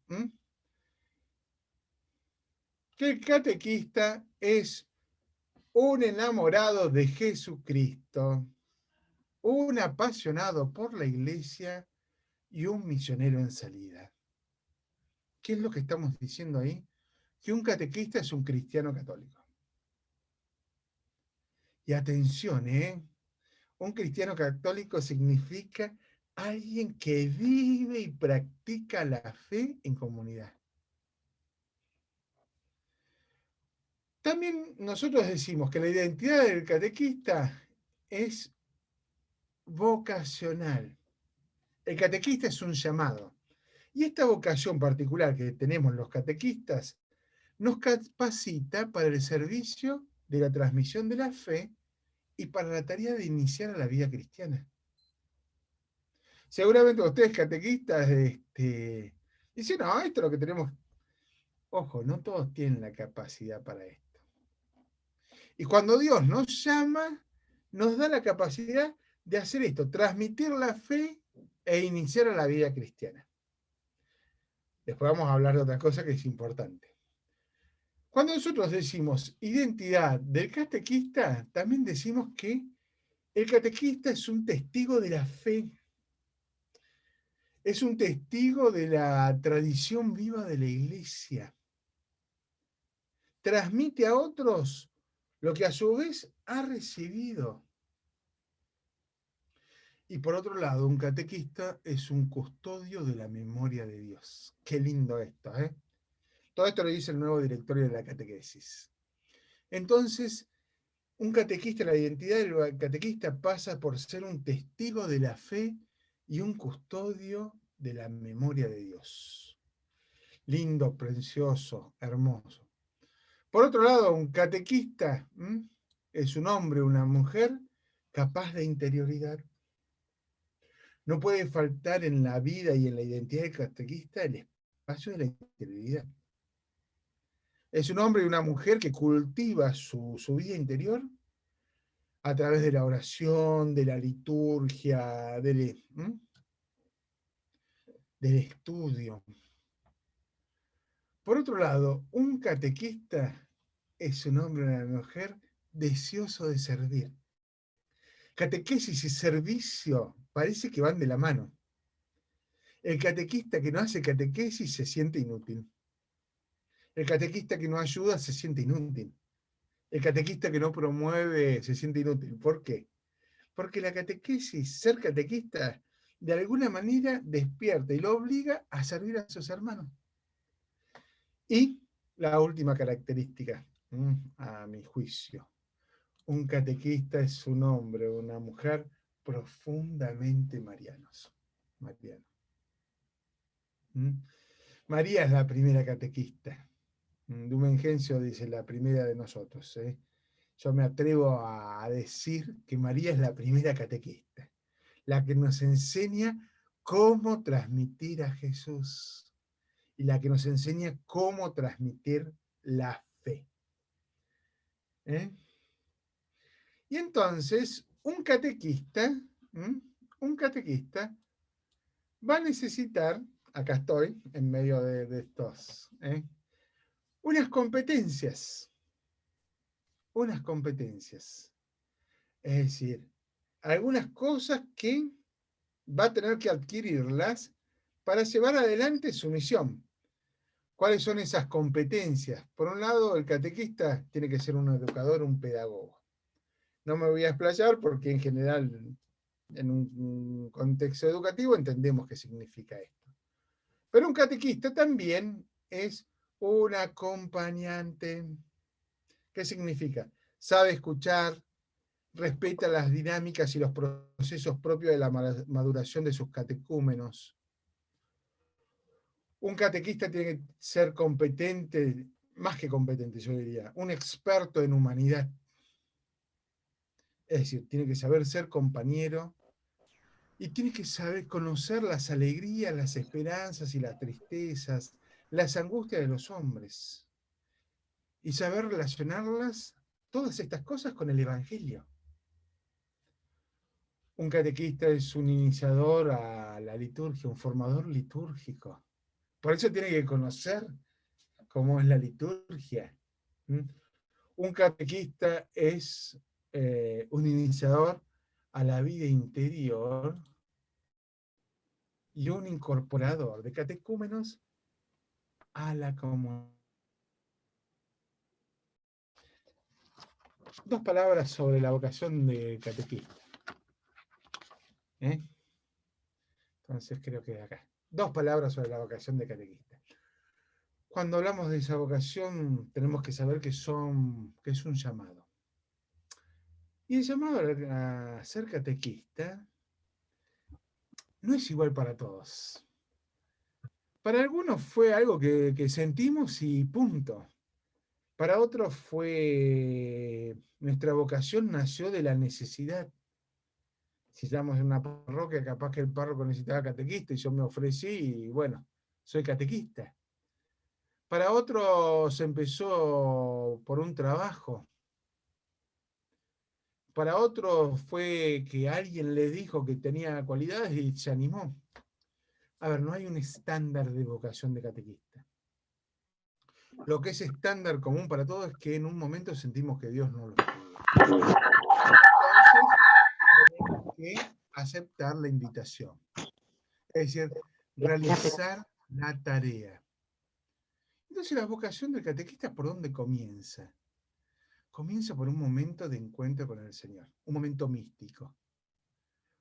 que el catequista es un enamorado de Jesucristo, un apasionado por la iglesia y un misionero en salida. ¿Qué es lo que estamos diciendo ahí? Que un catequista es un cristiano católico. Y atención, un cristiano católico significa alguien que vive y practica la fe en comunidad. También nosotros decimos que la identidad del catequista es vocacional. El catequista es un llamado. Y esta vocación particular que tenemos los catequistas nos capacita para el servicio de la transmisión de la fe y para la tarea de iniciar a la vida cristiana. Seguramente ustedes catequistas dicen, no, esto es lo que tenemos. Ojo, no todos tienen la capacidad para esto. Y cuando Dios nos llama, nos da la capacidad de hacer esto, transmitir la fe e iniciar a la vida cristiana. Después vamos a hablar de otra cosa que es importante. Cuando nosotros decimos identidad del catequista, también decimos que el catequista es un testigo de la fe. Es un testigo de la tradición viva de la iglesia. transmite a otros lo que a su vez ha recibido. Y por otro lado, un catequista es un custodio de la memoria de Dios. Qué lindo esto, ¿eh? Todo esto lo dice el nuevo directorio de la catequesis. Entonces, un catequista, la identidad del catequista pasa por ser un testigo de la fe y un custodio de la memoria de Dios. Lindo, precioso, hermoso. Por otro lado, un catequista es un hombre, una mujer capaz de interioridad. No puede faltar en la vida y en la identidad del catequista el espacio de la interioridad. Es un hombre y una mujer que cultiva su vida interior a través de la oración, de la liturgia, del estudio. Por otro lado, un catequista es un hombre y una mujer deseoso de servir. Catequesis y servicio parece que van de la mano. El catequista que no hace catequesis se siente inútil. El catequista que no ayuda se siente inútil. El catequista que no promueve se siente inútil. ¿Por qué? Porque la catequesis, ser catequista, de alguna manera despierta y lo obliga a servir a sus hermanos. Y la última característica, a mi juicio, un catequista es un hombre o una mujer profundamente marianos. Mariano. María es la primera catequista. Lumen Gentium dice la primera de nosotros. Yo me atrevo a decir que María es la primera catequista, la que nos enseña cómo transmitir a Jesús y la que nos enseña cómo transmitir la fe. Y entonces, un catequista va a necesitar, acá estoy, en medio de estos, unas competencias. Es decir, algunas cosas que va a tener que adquirirlas para llevar adelante su misión. ¿Cuáles son esas competencias? Por un lado, el catequista tiene que ser un educador, un pedagogo. No me voy a explayar porque en general, en un contexto educativo, entendemos qué significa esto. Pero un catequista también es un acompañante. ¿Qué significa? Sabe escuchar, respeta las dinámicas y los procesos propios de la maduración de sus catecúmenos. Un catequista tiene que ser competente, más que competente yo diría, un experto en humanidad. Es decir, tiene que saber ser compañero y tiene que saber conocer las alegrías, las esperanzas y las tristezas, las angustias de los hombres. Y saber relacionarlas, todas estas cosas, con el Evangelio. Un catequista es un iniciador a la liturgia, un formador litúrgico. Por eso tiene que conocer cómo es la liturgia. Un catequista es un iniciador a la vida interior y un incorporador de catecúmenos a la comunidad. Dos palabras sobre la vocación de catequista. Entonces creo que acá. Dos palabras sobre la vocación de catequista. Cuando hablamos de esa vocación, tenemos que saber que es un llamado. Y el llamado a ser catequista no es igual para todos. Para algunos fue algo que sentimos y punto. Para otros nuestra vocación nació de la necesidad. Si estamos en una parroquia, capaz que el párroco necesitaba catequista y yo me ofrecí y bueno, soy catequista. Para otros empezó por un trabajo. Para otros fue que alguien le dijo que tenía cualidades y se animó. A ver, no hay un estándar de vocación de catequista. Lo que es estándar común para todos es que en un momento sentimos que Dios nos lo pide. Entonces, tenemos que aceptar la invitación. Es decir, realizar la tarea. Entonces la vocación del catequista, ¿por dónde comienza? Comienza por un momento de encuentro con el Señor, un momento místico,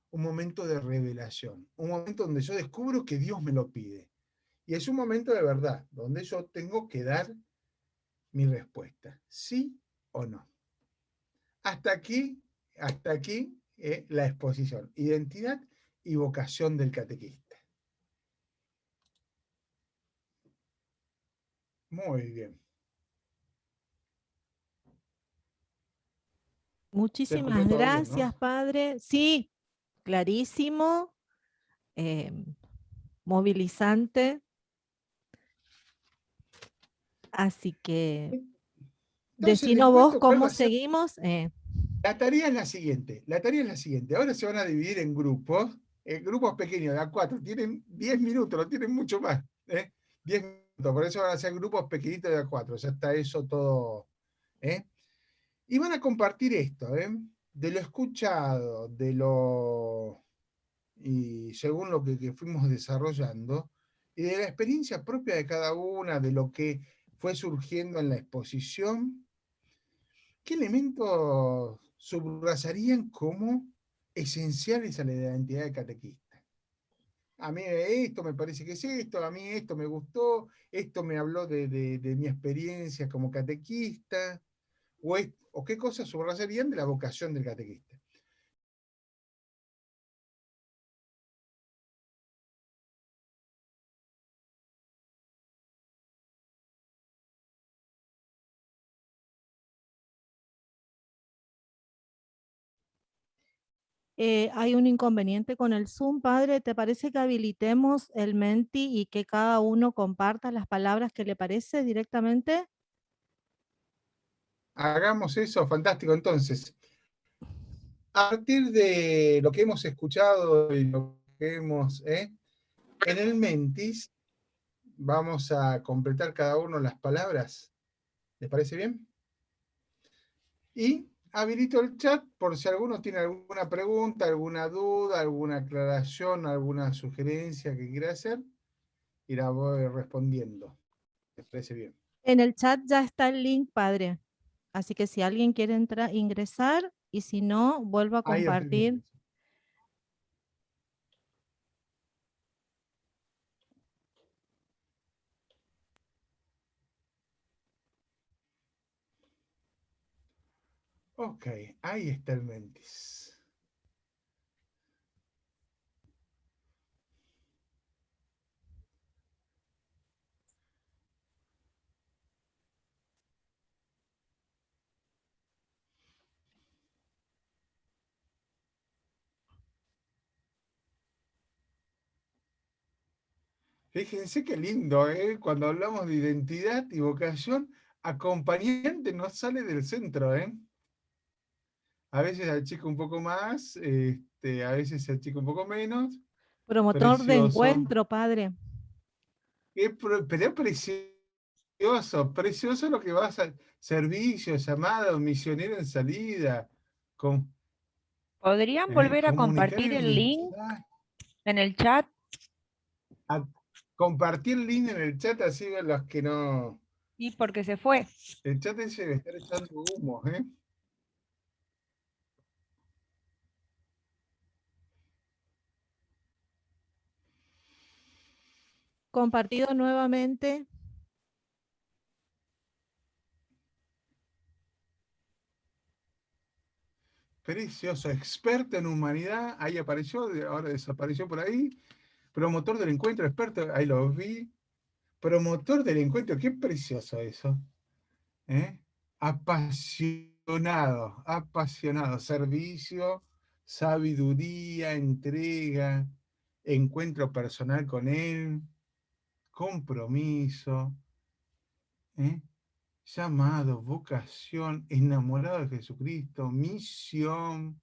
un momento de revelación, un momento donde yo descubro que Dios me lo pide. Y es un momento de verdad, donde yo tengo que dar mi respuesta, sí o no. Hasta aquí la exposición, identidad y vocación del catequista. Muy bien. Muchísimas todo bien, gracias, ¿no? padre. Sí, clarísimo, movilizante. Así que, Entonces les decinos vos cuento cuál va cómo a ser. seguimos. La tarea es la siguiente. Ahora se van a dividir en grupos pequeños, de a 4. Tienen 10 minutos, no tienen mucho más. 10 minutos, por eso van a ser grupos pequeñitos de a 4. Ya está eso todo. Y van a compartir esto, de lo escuchado, y según lo que fuimos desarrollando, y de la experiencia propia de cada una, de lo que fue surgiendo en la exposición. ¿Qué elementos subrayarían como esenciales a la identidad de catequista? A mí esto me parece que es esto, a mí esto me gustó, esto me habló de mi experiencia como catequista, o qué cosas subrayarían de la vocación del catequista. Hay un inconveniente con el Zoom, padre. ¿Te parece que habilitemos el Menti y que cada uno comparta las palabras que le parece directamente? Hagamos eso, fantástico. Entonces, a partir de lo que hemos escuchado y lo que hemos, en el Mentis, vamos a completar cada uno las palabras. ¿Les parece bien? Y habilito el chat por si alguno tiene alguna pregunta, alguna duda, alguna aclaración, alguna sugerencia que quiera hacer, y la voy respondiendo. ¿Les parece bien? En el chat ya está el link, padre. Así que si alguien quiere ingresar, y si no, vuelvo a Ahí lo estoy viendo. compartir. Ok, ahí está el Mentis. Fíjense qué lindo, ¿eh? Cuando hablamos de identidad y vocación, acompañante no sale del centro, ¿eh? A veces achica un poco más, a veces se achica un poco menos. Promotor de Precioso. encuentro, padre. Pero precioso lo que vas a servicio, llamado, misionero en salida. ¿Podrían volver a Comunicar compartir el el link mensaje. en el chat? Compartir el link en el chat, así ven los que no. Sí, porque se fue. El chat ese debe estar echando humo, ¿eh? Compartido nuevamente. Precioso, experto en humanidad, ahí apareció, ahora desapareció por ahí. Promotor del encuentro, experto, ahí lo vi. Promotor del encuentro, qué precioso eso. Apasionado, servicio, sabiduría, entrega, encuentro personal con él, compromiso, llamado, vocación, enamorado de Jesucristo, misión.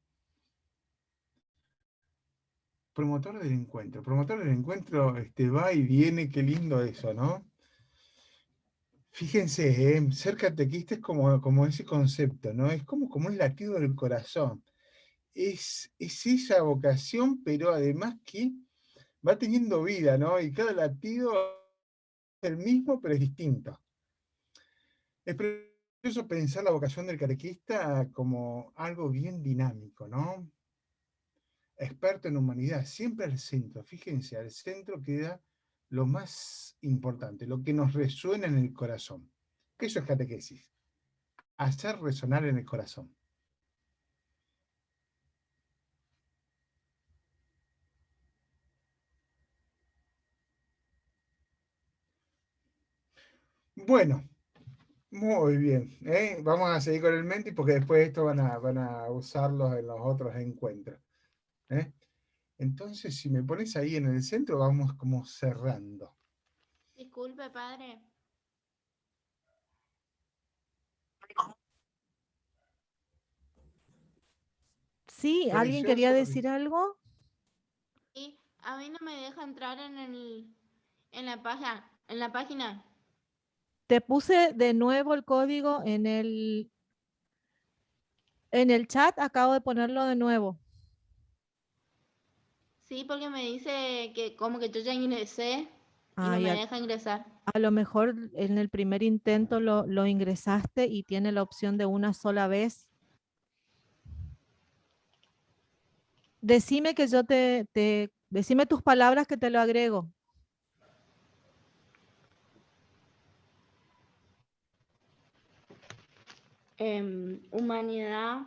Promotor del encuentro, va y viene, qué lindo eso, ¿no? Fíjense, ser catequista es como ese concepto, ¿no? Es como un latido del corazón. Es esa vocación, pero además que va teniendo vida, ¿no? Y cada latido el mismo, pero es distinto. Es precioso pensar la vocación del catequista como algo bien dinámico, ¿no? Experto en humanidad, siempre al centro. Fíjense, al centro queda lo más importante, lo que nos resuena en el corazón. Eso es catequesis. Hacer resonar en el corazón. Bueno, muy bien. Vamos a seguir con el Mentis porque después de esto van a usarlos en los otros encuentros. Entonces, si me pones ahí en el centro, vamos como cerrando. Disculpe, padre. Sí, ¿alguien quería Precioso. decir algo? Sí, a mí no me deja entrar en la página. Te puse de nuevo el código en el chat, acabo de ponerlo de nuevo. Sí, porque me dice que como que yo ya ingresé y no Ay, me deja ingresar. a lo mejor en el primer intento lo ingresaste y tiene la opción de una sola vez. Decime que decime tus palabras que te lo agrego. Humanidad.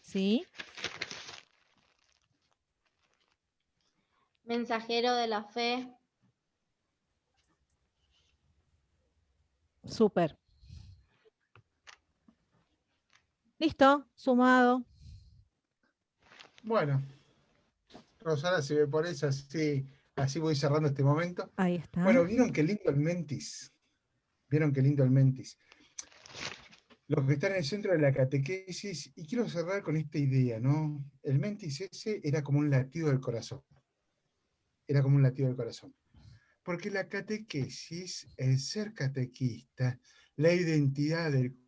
¿Sí? Mensajero de la fe. Súper. Listo, sumado. Bueno, Rosana, si me pones así voy cerrando este momento. Ahí está. Bueno, ¿vieron qué lindo el Mentis? ¿Vieron qué lindo el Mentis? Lo que está en el centro de la catequesis, y quiero cerrar con esta idea, ¿no? El Mentis ese era como un latido del corazón. Era como un latido del corazón. Porque la catequesis, el ser catequista, la identidad del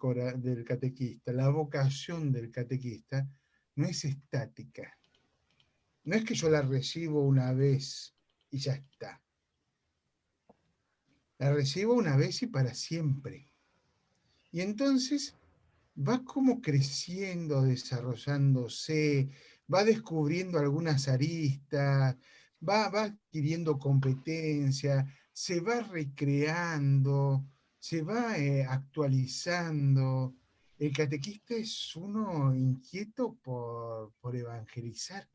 catequista, la vocación del catequista, no es estática. No es que yo la recibo una vez y ya está. La recibo una vez y para siempre. Y entonces va como creciendo, desarrollándose, va descubriendo algunas aristas, va adquiriendo competencia, se va recreando, se va actualizando. El catequista es uno inquieto por evangelizar.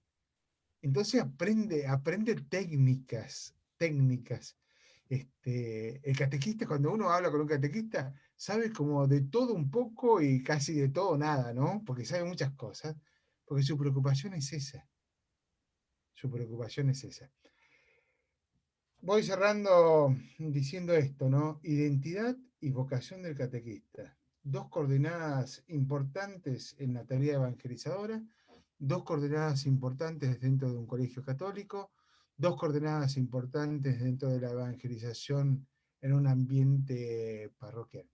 Entonces aprende técnicas. El catequista, cuando uno habla con un catequista, sabe como de todo un poco y casi de todo nada, ¿no? Porque sabe muchas cosas, porque su preocupación es esa. Su preocupación es esa. Voy cerrando diciendo esto, ¿no? Identidad y vocación del catequista. Dos coordenadas importantes en la tarea evangelizadora, dos coordenadas importantes dentro de un colegio católico, dos coordenadas importantes dentro de la evangelización en un ambiente parroquial.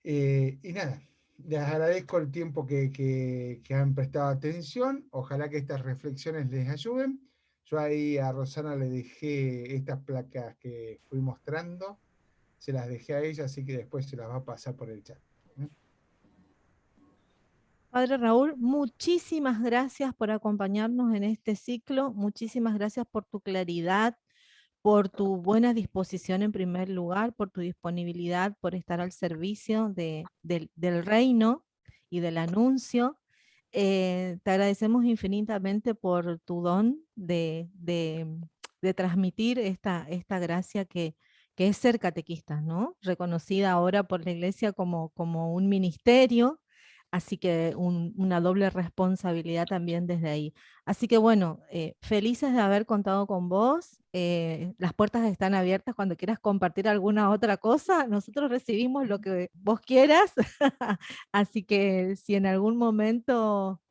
Y nada, les agradezco el tiempo que han prestado atención. Ojalá que estas reflexiones les ayuden. Yo ahí a Rosana le dejé estas placas que fui mostrando. Se las dejé a ella, así que después se las va a pasar por el chat. Padre Raúl, muchísimas gracias por acompañarnos en este ciclo. Muchísimas gracias por tu claridad, por tu buena disposición en primer lugar, por tu disponibilidad, por estar al servicio del reino y del anuncio. Te agradecemos infinitamente por tu don de transmitir esta gracia que es ser catequista, ¿no? Reconocida ahora por la Iglesia como un ministerio, así que una doble responsabilidad también desde ahí. Así que bueno, felices de haber contado con vos. Las puertas están abiertas cuando quieras compartir alguna otra cosa. Nosotros recibimos lo que vos quieras. Así que si en algún momento,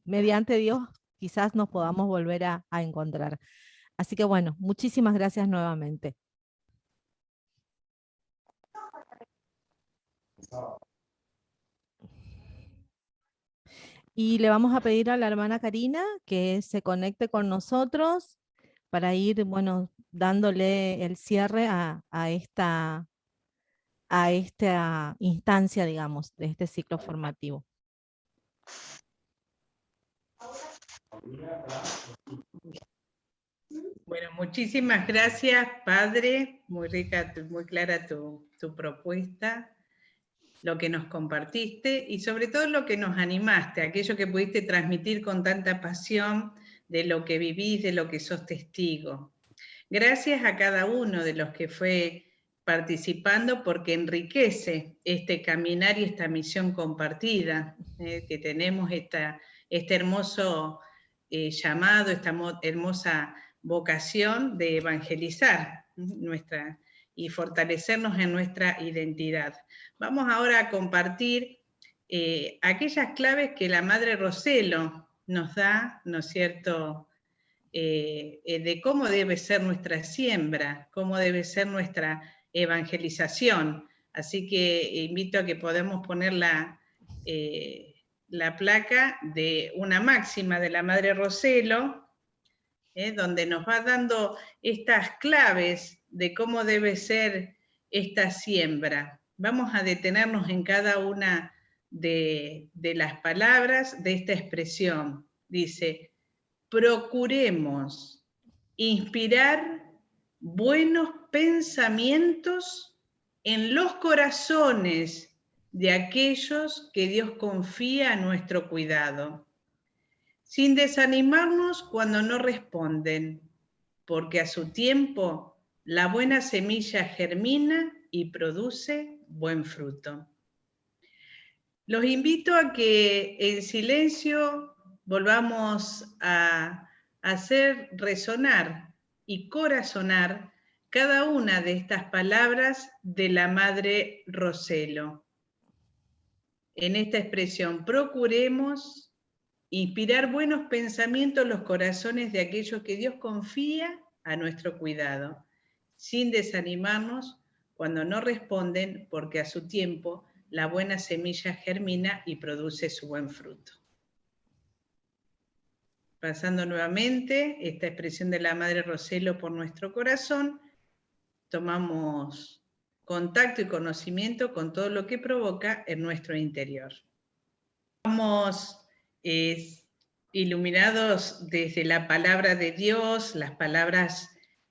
mediante Dios, quizás nos podamos volver a encontrar. Así que bueno, muchísimas gracias nuevamente. Y le vamos a pedir a la hermana Karina que se conecte con nosotros para ir, bueno, dándole el cierre a esta instancia, digamos, de este ciclo formativo. Bueno, muchísimas gracias, padre. Muy rica, muy clara tu propuesta, lo que nos compartiste y sobre todo lo que nos animaste, aquello que pudiste transmitir con tanta pasión de lo que vivís, de lo que sos testigo. Gracias a cada uno de los que fue participando porque enriquece este caminar y esta misión compartida, que tenemos este hermoso llamado, esta hermosa vocación de evangelizar y fortalecernos en nuestra identidad. Vamos ahora a compartir aquellas claves que la Madre Roselo nos da, ¿no es cierto?, de cómo debe ser nuestra siembra, cómo debe ser nuestra evangelización. Así que invito a que podamos poner la placa de una máxima de la Madre Roselo, donde nos va dando estas claves de cómo debe ser esta siembra. Vamos a detenernos en cada una de las palabras de esta expresión. Dice: procuremos inspirar buenos pensamientos en los corazones de aquellos que Dios confía a nuestro cuidado, sin desanimarnos cuando no responden, porque a su tiempo la buena semilla germina y produce buen fruto. Los invito a que en silencio volvamos a hacer resonar y corazonar cada una de estas palabras de la Madre Roselo. En esta expresión, procuremos inspirar buenos pensamientos en los corazones de aquellos que Dios confía a nuestro cuidado, sin desanimarnos cuando no responden, porque a su tiempo la buena semilla germina y produce su buen fruto. Pasando nuevamente esta expresión de la Madre Roselo por nuestro corazón, tomamos contacto y conocimiento con todo lo que provoca en nuestro interior. Vamos iluminados desde la palabra de Dios, las palabras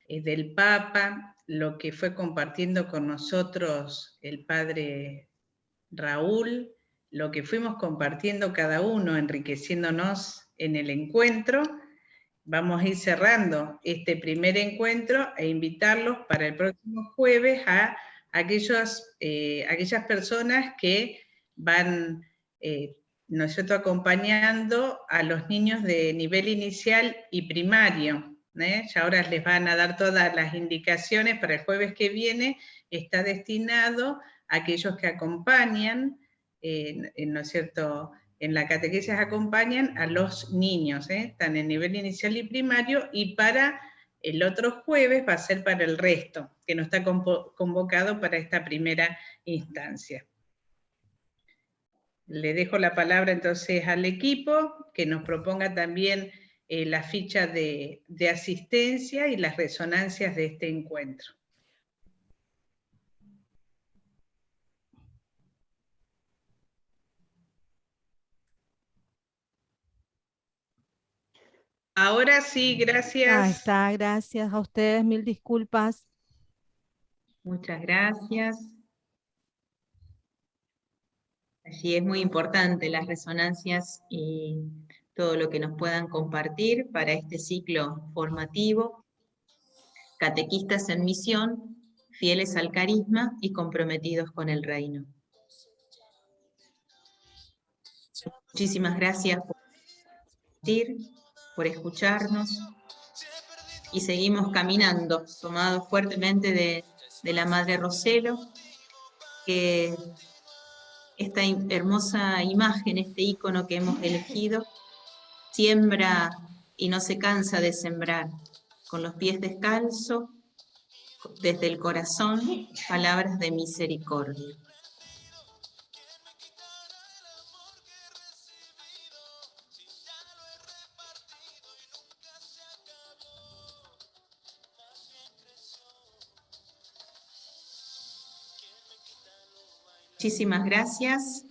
del Papa, lo que fue compartiendo con nosotros el Padre Raúl, lo que fuimos compartiendo cada uno, enriqueciéndonos en el encuentro. Vamos a ir cerrando este primer encuentro e invitarlos para el próximo jueves a aquellas personas que van, ¿no es cierto?, acompañando a los niños de nivel inicial y primario. Ya ahora les van a dar todas las indicaciones para el jueves que viene. Está destinado a aquellos que acompañan, ¿no es cierto?, en la catequesis acompañan a los niños, están en nivel inicial y primario, y para el otro jueves va a ser para el resto, que no está convocado para esta primera instancia. Le dejo la palabra entonces al equipo, que nos proponga también la ficha de asistencia y las resonancias de este encuentro. Ahora sí, gracias. Ahí está, gracias a ustedes, mil disculpas. Muchas gracias. Allí es muy importante las resonancias y todo lo que nos puedan compartir para este ciclo formativo. Catequistas en misión, fieles al carisma y comprometidos con el reino. Muchísimas gracias por compartir, por escucharnos, y seguimos caminando, tomados fuertemente de la Madre Roselo, que esta hermosa imagen, este ícono que hemos elegido, siembra y no se cansa de sembrar, con los pies descalzos, desde el corazón, palabras de misericordia. Muchísimas gracias.